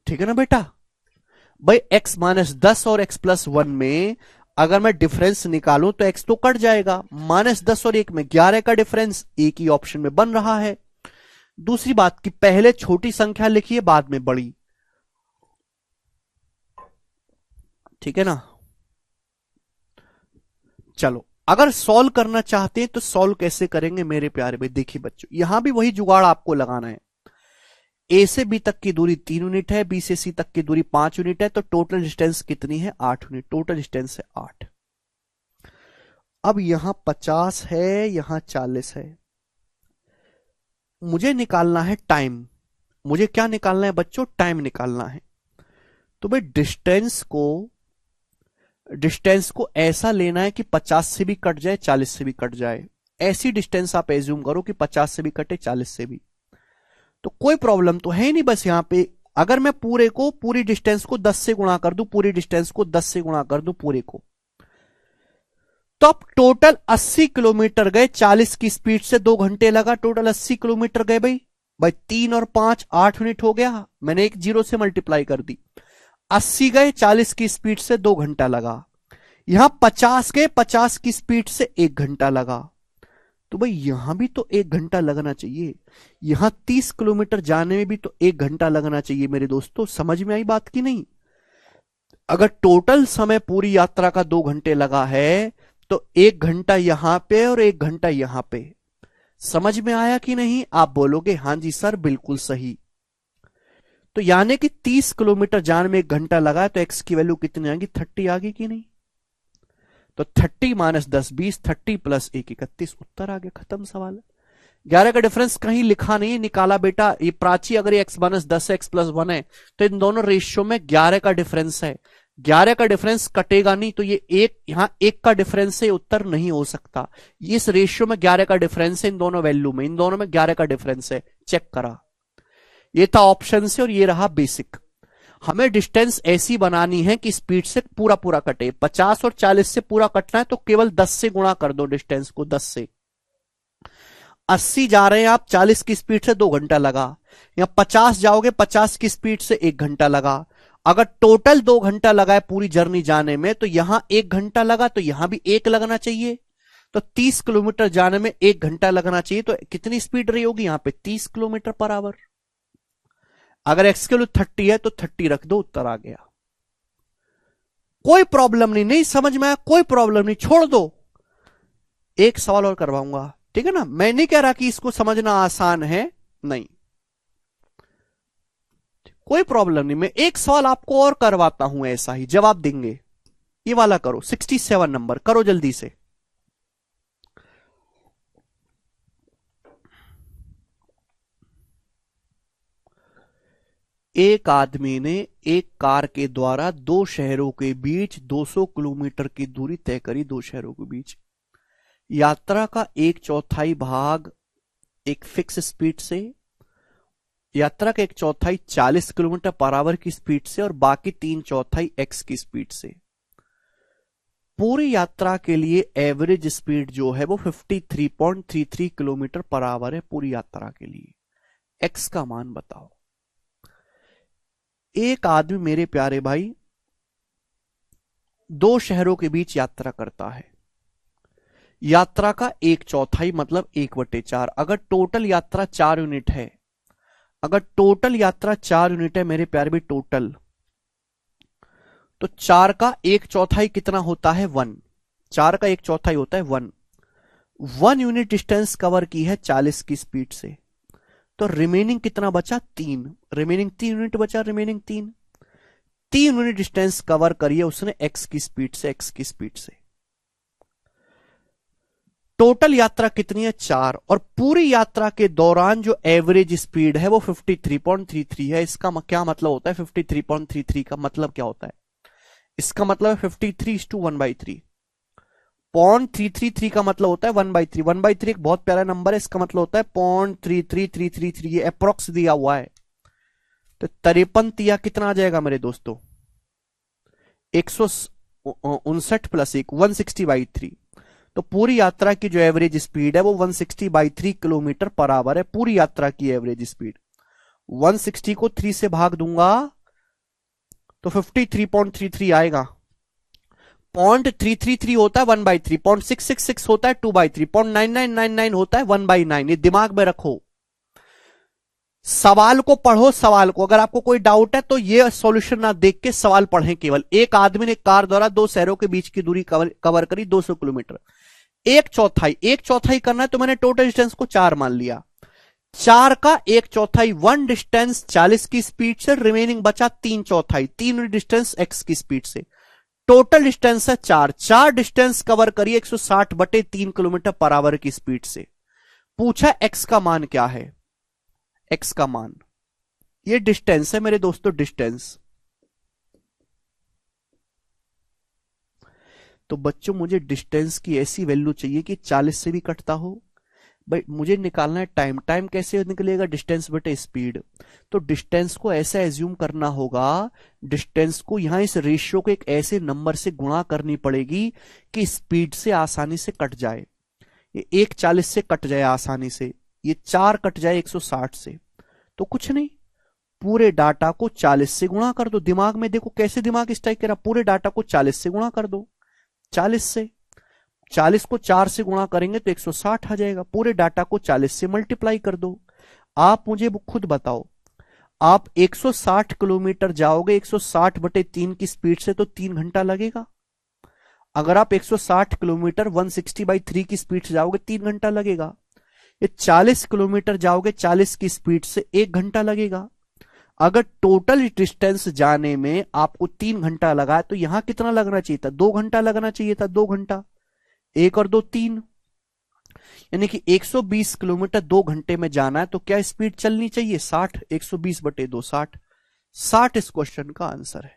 ठीक है ना बेटा। भाई x -10 और x+1 में अगर मैं डिफरेंस निकालूं तो x तो कट जाएगा, -10 और 1 में 11 का डिफरेंस एक ही ऑप्शन में बन रहा है। दूसरी बात कि पहले छोटी संख्या लिखिए बाद में बड़ी, ठीक है ना। चलो अगर सॉल्व करना चाहते हैं तो सॉल्व कैसे करेंगे मेरे प्यारे भाई, देखिए बच्चों यहां भी वही जुगाड़ आपको लगाना है। ए से बी तक की दूरी 3 यूनिट है, बी से सी तक की दूरी 5 यूनिट है, तो टोटल डिस्टेंस कितनी है 8 यूनिट, टोटल डिस्टेंस है 8। अब यहां 50 है, यहां 40 है, मुझे निकालना है टाइम। मुझे क्या निकालना है बच्चों, टाइम निकालना है। तो भाई डिस्टेंस को ऐसा लेना है कि 50 से भी कट जाए 40 से भी कट जाए। ऐसी डिस्टेंस आप एज्यूम करो कि 50 से भी कटे 40 से भी, तो कोई प्रॉब्लम तो है नहीं। बस यहां पे अगर मैं पूरी डिस्टेंस को 10 से गुणा कर दूं, पूरी डिस्टेंस को 10 से गुणा कर दूं पूरे को, तो अब टोटल 80 किलोमीटर गए 40 की स्पीड से, 2 घंटे लगा, टोटल 80 किलोमीटर गए भाई। 3 और 5 8 यूनिट हो गया, मैंने एक जीरो से मल्टीप्लाई कर दी। 80 गए 40 की स्पीड से, 2 घंटा लगा। यहां 50 गए 50 की स्पीड से, 1 घंटा लगा। तो भाई यहां भी तो 1 घंटा लगना चाहिए, यहां 30 किलोमीटर जाने में भी तो 1 घंटा लगना चाहिए मेरे दोस्तों। समझ में आई बात की नहीं। अगर टोटल समय पूरी यात्रा का 2 घंटे लगा है तो 1 घंटा यहां पे और 1 घंटा यहां पे। समझ में आया कि नहीं? आप बोलोगे हां जी सर बिल्कुल सही। तो यानी कि 30 किलोमीटर जाने में 1 घंटा लगा है, तो एक्स की वैल्यू कितनी आएगी 30 आ गई कि नहीं। तो 30 - 10 20, 30 + 1 31, उत्तर आ गया, खत्म सवाल। 11 का डिफरेंस कहीं लिखा नहीं, निकाला बेटा। ये प्राची अगर ये x -10 है x+1 है, तो इन दोनों रेशियो में 11 का डिफरेंस है। 11 का डिफरेंस कटेगा नहीं, तो ये एक यहां 1 का डिफरेंस है, उत्तर नहीं हो सकता। इस रेशियो में 11 का डिफरेंस है, इन दोनों वैल्यू में, इन दोनों में 11 का डिफरेंस है, चेक करा। ये था ऑप्शन से और ये रहा बेसिक। हमें डिस्टेंस ऐसी बनानी है कि स्पीड से पूरा पूरा कटे। 50 और 40 से पूरा कटना है तो केवल 10 से गुणा कर दो डिस्टेंस को, 10 से। 80 जा रहे हैं आप 40 की स्पीड से, 2 घंटा लगा। या 50 जाओगे 50 की स्पीड से, 1 घंटा लगा। अगर टोटल 2 घंटा लगा है पूरी जर्नी जाने में, तो यहां 1 घंटा लगा, तो यहां भी 1 लगना चाहिए। तो 30 किलोमीटर जाने में 1 घंटा लगना चाहिए, तो कितनी स्पीड रही होगी यहां पे 30 किलोमीटर पर आवर। अगर एक्स की वैल्यू 30 है तो 30 रख दो, उत्तर आ गया। कोई प्रॉब्लम नहीं, नहीं समझ में आया कोई प्रॉब्लम नहीं, छोड़ दो। एक सवाल और करवाऊंगा, ठीक है ना। मैं नहीं कह रहा कि इसको समझना आसान है, नहीं, कोई प्रॉब्लम नहीं। मैं एक सवाल आपको और करवाता हूं, ऐसा ही जवाब देंगे। ये वाला करो, 67 नंबर करो जल्दी से। एक आदमी ने एक कार के द्वारा 2 शहरों के बीच 200 किलोमीटर की दूरी तय करी। 2 शहरों के बीच यात्रा का 1/4 भाग एक फिक्स स्पीड से, यात्रा का 1/4 40 किलोमीटर पर आवर की स्पीड से, और बाकी 3/4 एक्स की स्पीड से। पूरी यात्रा के लिए एवरेज स्पीड जो है वो 53.33 किलोमीटर पर आवर है पूरी यात्रा के लिए। एक्स का मान बताओ। एक आदमी मेरे प्यारे भाई 2 शहरों के बीच यात्रा करता है। यात्रा का 1/4 मतलब 1/4। अगर टोटल यात्रा 4 यूनिट है, अगर टोटल यात्रा 4 यूनिट है मेरे प्यारे भाई टोटल, तो 4 का 1/4 कितना होता है 1। 4 का 1/4 होता है 1। 1 यूनिट डिस्टेंस कवर की है 40 की स्पीड से, तो रिमेनिंग कितना बचा 3। रिमेनिंग 3 यूनिट बचा, रिमेनिंग 3। 3 यूनिट डिस्टेंस कवर करिए उसने एक्स की स्पीड से, एक्स की स्पीड से। टोटल यात्रा कितनी है? 4। और पूरी यात्रा के दौरान जो एवरेज स्पीड है वो 53.33 है। इसका क्या मतलब होता है? 53.33 का मतलब क्या होता है? इसका मतलब है 53:1/3। 0.333 का मतलब होता है 1/3। 1/3 एक बहुत प्यारा नंबर है, इसका मतलब होता है 0.33333। ये अप्रोक्स दिया हुआ है। तो 53 तिया कितना आ जाएगा मेरे दोस्तों? 159 प्लस 1, 160/3। तो पूरी यात्रा की जो एवरेज स्पीड है वो 160/3 किलोमीटर पर आवर है। पूरी यात्रा की एवरेज स्पीड 160 को 3 से भाग दूंगा तो 53.33 आएगा। 0.333 होता है 1/3, 0.666 होता है 2/3, 0.9999 होता है 1/9। ये दिमाग में रखो। सवाल को पढ़ो, सवाल को। अगर आपको कोई डाउट है तो ये सॉल्यूशन ना देख के सवाल पढ़ें केवल। एक आदमी ने कार द्वारा 2 शहरों के बीच की दूरी कवर करी 200 किलोमीटर। एक चौथाई, एक चौथाई करना है तो मैंने टोटल डिस्टेंस को 4 मान लिया। 4 का एक चौथाई 1 डिस्टेंस 40 की स्पीड से, रिमेनिंग बचा 3 चौथाई 3 डिस्टेंस एक्स की स्पीड से। टोटल डिस्टेंस है 4। 4 डिस्टेंस कवर करिए 160/3 किलोमीटर पर आवर की स्पीड से। पूछा एक्स का मान क्या है? एक्स का मान, ये डिस्टेंस है मेरे दोस्तों, डिस्टेंस। तो बच्चों मुझे डिस्टेंस की ऐसी वैल्यू चाहिए कि 40 से भी कटता हो। भाई मुझे निकालना है टाइम। टाइम कैसे निकलेगा? डिस्टेंस बटे स्पीड। तो डिस्टेंस को ऐसा एज्यूम करना होगा, डिस्टेंस को यहां इस रेशियो को एक ऐसे नंबर से गुणा करनी पड़ेगी कि स्पीड से आसानी से कट जाए। ये 140 से कट जाए आसानी से, ये 4 कट जाए 160 से। तो कुछ नहीं, पूरे डाटा को 40 से गुणा कर दो। दिमाग में देखो कैसे दिमाग स्ट्राइक करा। पूरे डाटा को 40 से गुणा कर दो। 40 से, 40 को 4 से गुणा करेंगे तो 160 आ जाएगा। पूरे डाटा को 40 से मल्टीप्लाई कर दो। आप मुझे खुद बताओ, आप 160 किलोमीटर जाओगे 160/3 की स्पीड से तो 3 घंटा लगेगा। अगर आप 160 किलोमीटर 160/3 की स्पीड से जाओगे 3 घंटा लगेगा। ये 40 किलोमीटर जाओगे 40 की स्पीड से 1 घंटा लगेगा। अगर टोटल डिस्टेंस जाने में आपको 3 घंटा लगा तो यहां कितना लगना चाहिए था? 2 घंटा लगना चाहिए था। 2 घंटा, 1 और 2 3, यानी कि 120 किलोमीटर 2 घंटे में जाना है तो क्या स्पीड चलनी चाहिए? 60। 120/2 60। 60 इस क्वेश्चन का आंसर है।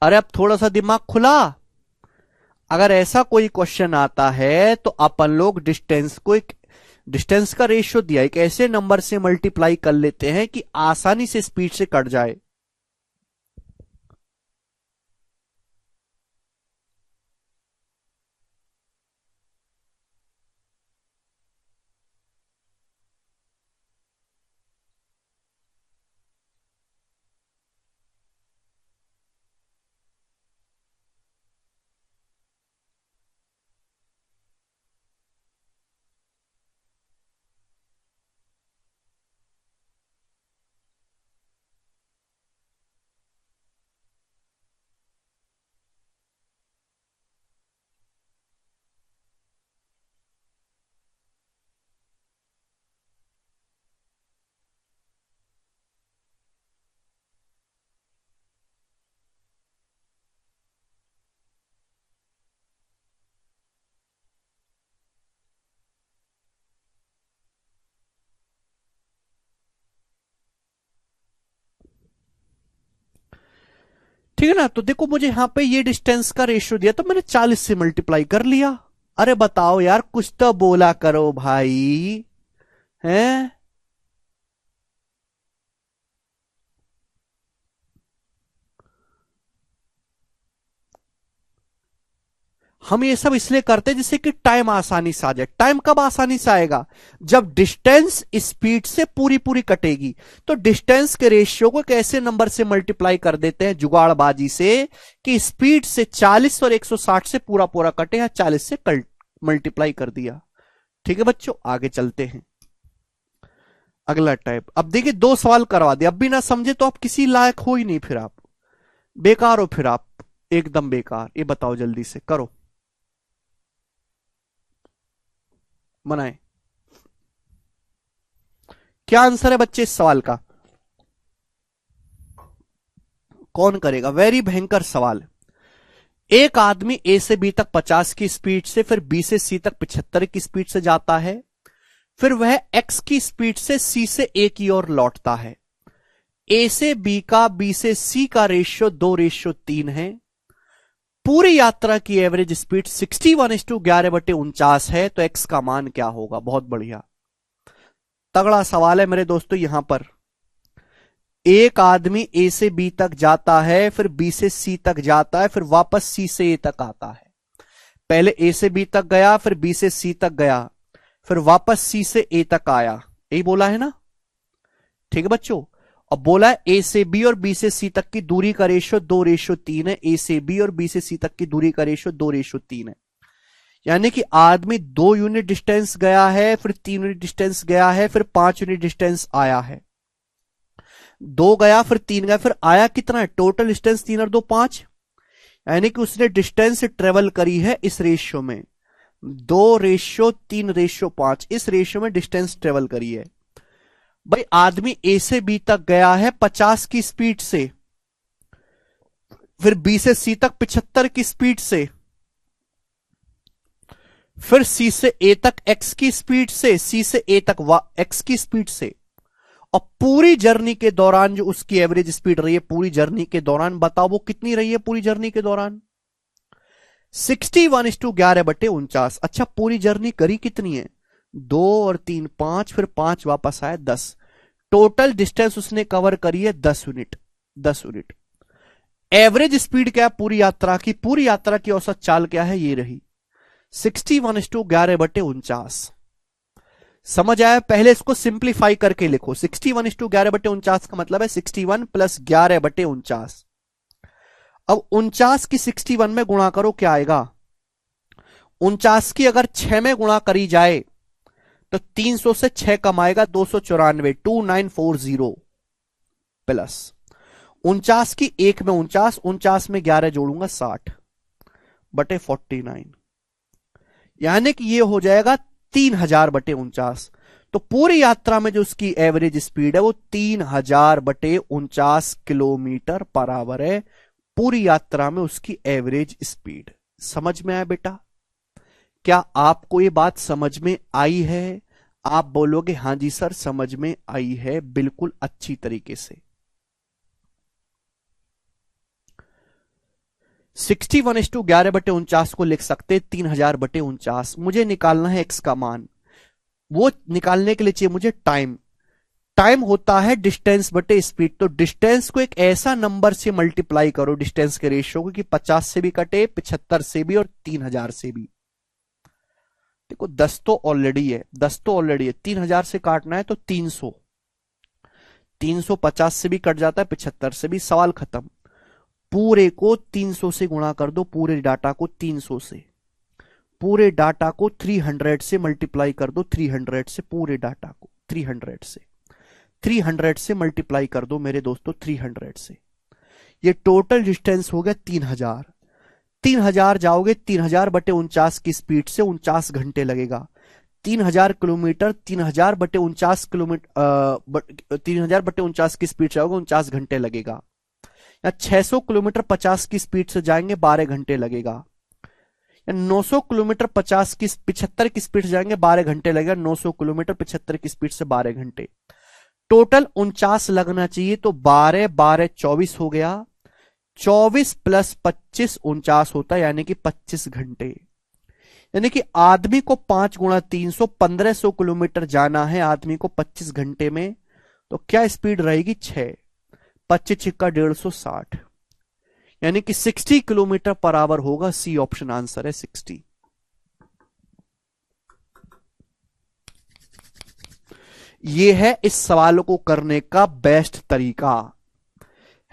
अरे अब थोड़ा सा दिमाग खुला। अगर ऐसा कोई क्वेश्चन आता है तो अपन लोग डिस्टेंस को एक, डिस्टेंस का रेशियो दिया एक ऐसे नंबर से मल्टीप्लाई कर लेते हैं कि आसानी से स्पीड से कट जाए। ठीक है ना? तो देखो मुझे यहां पे ये डिस्टेंस का रेशियो दिया तो मैंने 40 से मल्टीप्लाई कर लिया। अरे बताओ यार, कुछ तो बोला करो भाई। हैं? हम ये सब इसलिए करते हैं जिससे कि टाइम आसानी से आ जाए। टाइम कब आसानी से आएगा? जब डिस्टेंस स्पीड से पूरी पूरी कटेगी। तो डिस्टेंस के रेशियो को एक ऐसे नंबर से मल्टीप्लाई कर देते हैं जुगाड़बाजी से कि स्पीड से 40 और 160 से पूरा पूरा कटे, या 40 से मल्टीप्लाई कर दिया। ठीक है बच्चों, आगे चलते हैं। अगला टाइप, अब देखिए 2 सवाल करवा दिया, अब भी ना समझे तो आप किसी लायक हो ही नहीं, फिर आप बेकार हो, फिर आप एकदम बेकार। ये बताओ जल्दी से करो, बनाए। क्या आंसर है बच्चे इस सवाल का? कौन करेगा? वेरी भयंकर सवाल। एक आदमी ए से बी तक 50 की स्पीड से, फिर बी से सी तक 75 की स्पीड से जाता है, फिर वह एक्स की स्पीड से सी से ए की ओर लौटता है। ए से बी का, बी से सी का रेशियो 2:3 है। पूरी यात्रा की एवरेज स्पीड 61:11/49 है, तो एक्स का मान क्या होगा? बहुत बढ़िया, तगड़ा सवाल है मेरे दोस्तों। यहां पर एक आदमी ए से बी तक जाता है, फिर बी से सी तक जाता है, फिर वापस सी से ए तक आता है। पहले ए से बी तक गया, फिर बी से सी तक गया, फिर वापस सी से ए तक आया। यही बोला है ना? ठीक है बच्चों। अब बोला है ए से बी और बी से सी तक की दूरी का रेशियो 2:3 है। ए से बी और बी से सी तक की दूरी का रेशियो 2:3 है। यानी कि आदमी 2 यूनिट डिस्टेंस गया है, फिर 3 यूनिट डिस्टेंस गया है, फिर 5 यूनिट डिस्टेंस आया है। 2 गया, फिर 3 गया, फिर आया कितना है? टोटल डिस्टेंस 3 और 2 5, यानी कि उसने डिस्टेंस ट्रेवल करी है इस रेशियो में 2:3:5, इस रेशियो में डिस्टेंस ट्रेवल करी है। भाई आदमी ए से बी तक गया है 50 की स्पीड से, फिर बी से सी तक 75 की स्पीड से, फिर सी से ए तक एक्स की स्पीड से, सी से ए तक एक्स की स्पीड से। और पूरी जर्नी के दौरान जो उसकी एवरेज स्पीड रही है, पूरी जर्नी के दौरान बताओ वो कितनी रही है? पूरी जर्नी के दौरान 61:11/49। अच्छा, पूरी जर्नी करी कितनी है? 2 और 3 5, फिर 5 वापस आया 10। टोटल डिस्टेंस उसने कवर करी है 10 यूनिट। 10 यूनिट। एवरेज स्पीड क्या है पूरी यात्रा की? पूरी यात्रा की औसत चाल क्या है? ये रही 61:11/49। समझ आया? पहले इसको सिंप्लीफाई करके लिखो। 61:11/49 का मतलब है 61 + 11/49। अब 49 की 61 में गुणा करो, क्या आएगा? 49 की अगर 6 में गुणा करी जाए तो 300 से 6 कम आएगा 294, 2940 प्लस 49 की 1 में 49 में 11 जोड़ूंगा 60/49, यानी कि ये हो जाएगा 3000/49। तो पूरी यात्रा में जो उसकी एवरेज स्पीड है वो 3000/49 किलोमीटर पर आवर है। पूरी यात्रा में उसकी एवरेज स्पीड। समझ में आया बेटा? क्या आपको ये बात समझ में आई है? आप बोलोगे हां जी सर समझ में आई है, बिल्कुल अच्छी तरीके से। 61:11/49 को लिख सकते 3000/49। मुझे निकालना है एक्स का मान। वो निकालने के लिए चाहिए मुझे टाइम। टाइम होता है डिस्टेंस बटे स्पीड। तो डिस्टेंस को एक ऐसा नंबर से मल्टीप्लाई करो, डिस्टेंस के रेशियो को, कि 50 से भी कटे, 75 से भी और 3000 से भी। देखो 10 तो ऑलरेडी है, 3000 से काटना है तो 300, 350 से भी कट जाता है, 75 से भी, सवाल खत्म। पूरे को 300 से गुणा कर दो, पूरे डाटा को 300 से, पूरे डाटा को 300 से मल्टीप्लाई कर दो, 300 से, पूरे डाटा को 300 से मल्टीप्लाई कर दो मेरे दोस्तों, 300 से। ये टोटल डिस्टेंस हो गया 3000। 3000 जाओगे 3000/49 की स्पीड से 49 घंटे लगेगा। 3000 किलोमीटर 3000/49 किलोमीटर 3000/49 की स्पीड से जाओगे 49 घंटे लगेगा। या 600 किलोमीटर 50 की स्पीड से जाएंगे 12 घंटे लगेगा। या 900 किलोमीटर 75 की स्पीड से जाएंगे 12 घंटे लगेगा। 900 किलोमीटर 75 की स्पीड से 12 घंटे। टोटल 49 लगना चाहिए, तो 12 12 24 हो गया। 24 + 25 49 होता है, यानी कि 25 घंटे। यानी कि आदमी को 5 × 300 1500 किलोमीटर जाना है आदमी को 25 घंटे में। तो क्या स्पीड रहेगी? 6, 25 × 150 60। यानी कि 60 किलोमीटर पर आवर होगा। सी ऑप्शन आंसर है 60। यह है इस सवाल को करने का बेस्ट तरीका,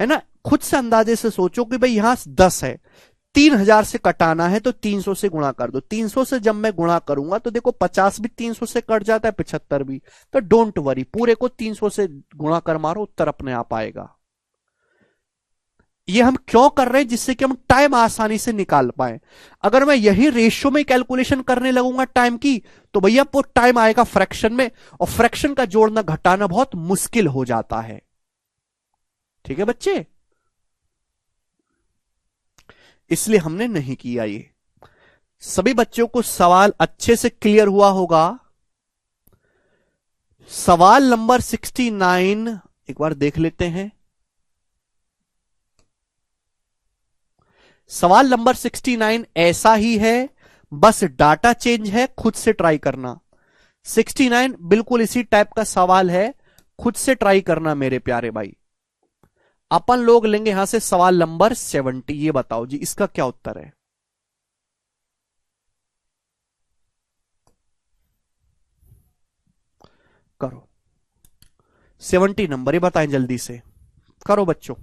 है ना। खुद से अंदाजे से सोचो कि भाई यहां 10 है, 3000 से कटाना है तो 300 से गुणा कर दो। 300 से जब मैं गुणा करूंगा तो देखो 50 भी 300 से कट जाता है, 75 भी। तो डोंट वरी, पूरे को 300 से गुणा कर मारो, उत्तर अपने आप आएगा। ये हम क्यों कर रहे हैं? जिससे कि हम टाइम आसानी से निकाल पाए। अगर मैं यही रेशियो में कैलकुलेशन करने लगूंगा टाइम की, तो भैया वो टाइम आएगा फ्रैक्शन में, और फ्रैक्शन का जोड़ना घटाना बहुत मुश्किल हो जाता है। ठीक है बच्चे, इसलिए हमने नहीं किया ये। सभी बच्चों को सवाल अच्छे से क्लियर हुआ होगा। सवाल नंबर 69 एक बार देख लेते हैं। सवाल नंबर 69 ऐसा ही है, बस डाटा चेंज है, खुद से ट्राई करना। 69 बिल्कुल इसी टाइप का सवाल है, खुद से ट्राई करना मेरे प्यारे भाई। अपन लोग लेंगे यहां से सवाल नंबर 70। ये बताओ जी इसका क्या उत्तर है? करो 70 नंबर, ये बताएं जल्दी से, करो बच्चों।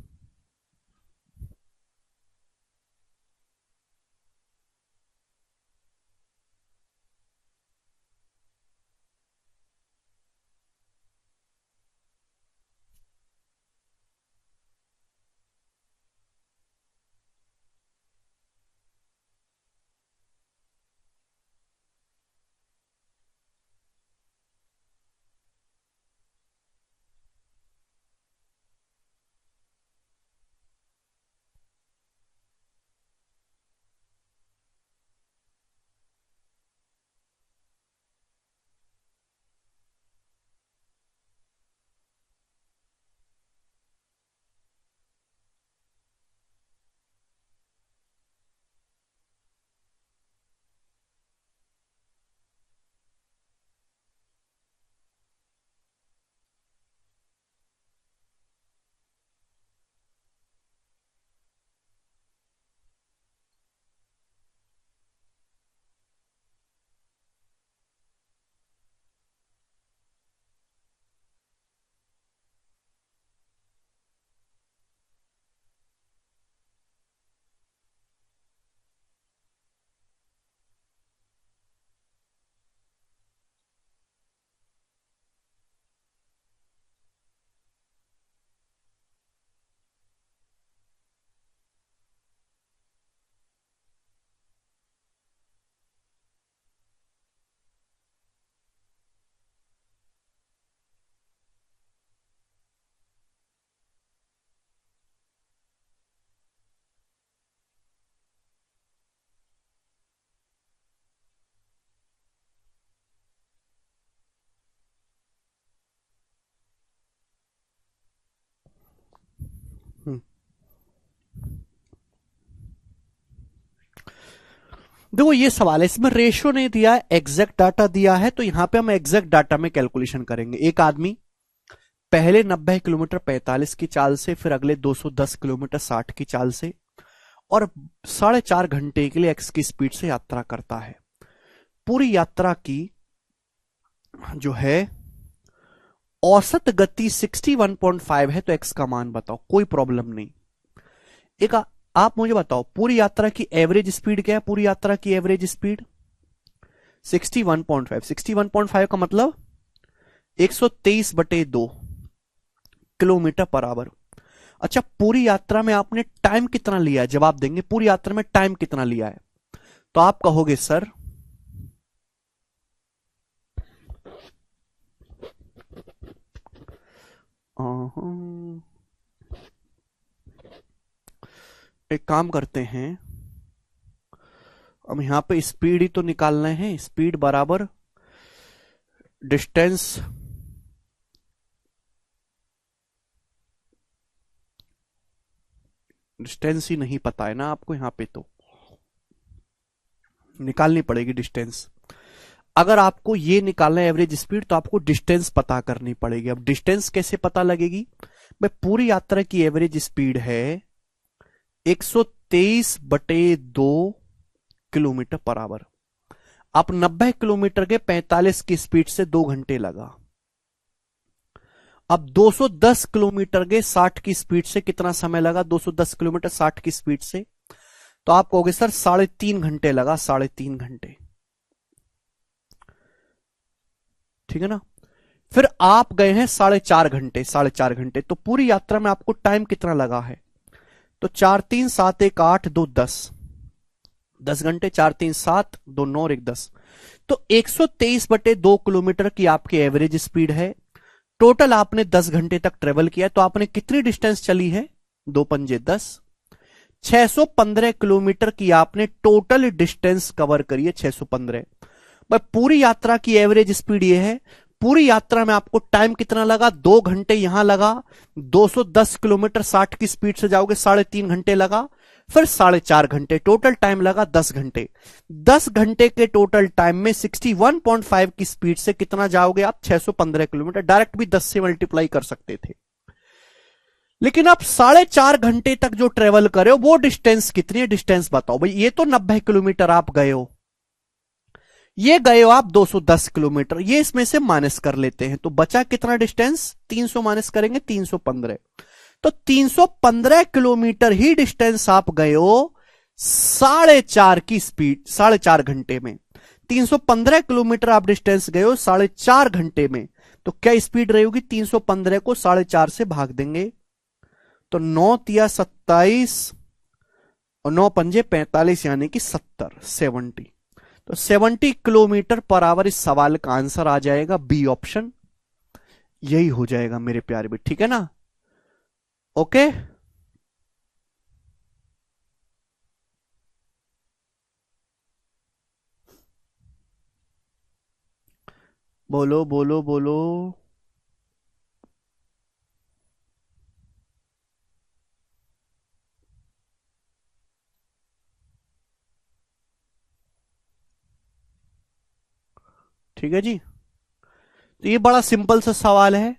हम्म, देखो ये सवाल है, इसमें रेशियो नहीं दिया है, एग्जैक्ट डाटा दिया है। तो यहां पे हम एग्जैक्ट डाटा में कैलकुलेशन करेंगे। एक आदमी पहले 90 किलोमीटर 45 की चाल से, फिर अगले 210 किलोमीटर 60 की चाल से, और 4.5 घंटे के लिए एक्स की स्पीड से यात्रा करता है। पूरी यात्रा की जो है औसत गति 61.5 है, तो एक्स का मान बताओ। कोई प्रॉब्लम नहीं। एक आप मुझे बताओ पूरी यात्रा की एवरेज स्पीड क्या है? पूरी यात्रा की एवरेज स्पीड 61.5। 61.5 का मतलब 123/2 किलोमीटर पर आवर। अच्छा, पूरी यात्रा में आपने टाइम कितना लिया है? जवाब देंगे पूरी यात्रा में टाइम कितना लिया है, तो आप कहोगे सर एक काम करते हैं, हम यहां पे स्पीड ही तो निकालना है। स्पीड बराबर डिस्टेंस, डिस्टेंस ही नहीं पता है ना आपको, यहां पे तो निकालनी पड़ेगी डिस्टेंस। अगर आपको ये निकालना है एवरेज स्पीड, तो आपको डिस्टेंस पता करनी पड़ेगी। अब डिस्टेंस कैसे पता लगेगी? भाई पूरी यात्रा की एवरेज स्पीड है 123/2 किलोमीटर पर आवर। आप 90 किलोमीटर के 45 की स्पीड से 2 घंटे लगा। अब 210 किलोमीटर के 60 की स्पीड से कितना समय लगा? 210 किलोमीटर 60 की स्पीड से, तो आप कहोगे सर 3.5 घंटे लगा। 3.5 घंटे, ठीक है ना। फिर आप गए हैं 4.5 घंटे। 4.5 घंटे, तो पूरी यात्रा में आपको टाइम कितना लगा है? तो 4 3 7 1 8 2 10 10 घंटे। 4 3 7 2 9 और 1 10, तो 123/2 किलोमीटर की आपकी एवरेज स्पीड है। टोटल आपने 10 घंटे तक ट्रेवल किया, तो आपने कितनी डिस्टेंस चली है? 2 पंजे 10, 615 किलोमीटर की आपने टोटल डिस्टेंस कवर करी है। 615। भाई पूरी यात्रा की एवरेज स्पीड ये है। पूरी यात्रा में आपको टाइम कितना लगा? 2 घंटे यहां लगा। 210 किलोमीटर 60 की स्पीड से जाओगे, 3.5 घंटे लगा। फिर 4.5 घंटे, टोटल टाइम लगा 10 घंटे। 10 घंटे के टोटल टाइम में 61.5 की स्पीड से कितना जाओगे आप? 615 किलोमीटर। डायरेक्ट भी 10 से मल्टीप्लाई कर सकते थे, लेकिन आप 4.5 घंटे तक जो ट्रेवल करे हो वो डिस्टेंस कितनी है? डिस्टेंस बताओ भाई। ये तो 90 किलोमीटर आप गए हो, ये गए हो आप 210 किलोमीटर, ये इसमें से माइनस कर लेते हैं, तो बचा कितना डिस्टेंस? 300 माइनस करेंगे 315। तो 315 किलोमीटर ही डिस्टेंस आप गए हो 4.5 की स्पीड, 4.5 घंटे में। 315 किलोमीटर आप डिस्टेंस गए हो 4.5 घंटे में, तो क्या स्पीड रहेगी? 315 को 4.5 से भाग देंगे, तो 9 तिया 27 और 9 पंजे 45, यानी कि 70। तो 70 किलोमीटर पर आवर इस सवाल का आंसर आ जाएगा, बी ऑप्शन यही हो जाएगा मेरे प्यारे भी, ठीक है ना। ओके, बोलो बोलो बोलो। ठीक है जी, तो ये बड़ा सिंपल सा सवाल है,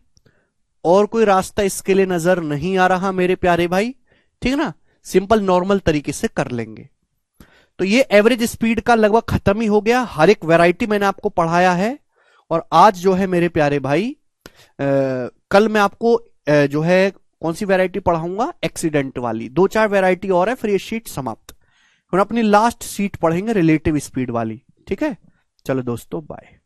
और कोई रास्ता इसके लिए नजर नहीं आ रहा मेरे प्यारे भाई, ठीक है ना। सिंपल नॉर्मल तरीके से कर लेंगे। तो ये एवरेज स्पीड का लगभग खत्म ही हो गया। हर एक वैरायटी मैंने आपको पढ़ाया है, और आज जो है मेरे प्यारे भाई कल मैं आपको जो है कौन सी वैरायटी पढ़ाऊंगा? एक्सीडेंट वाली। 2-4 वैरायटी और है, फिर ये शीट समाप्त। हम अपनी लास्ट शीट पढ़ेंगे रिलेटिव स्पीड वाली, ठीक है। चलो दोस्तों, बाय।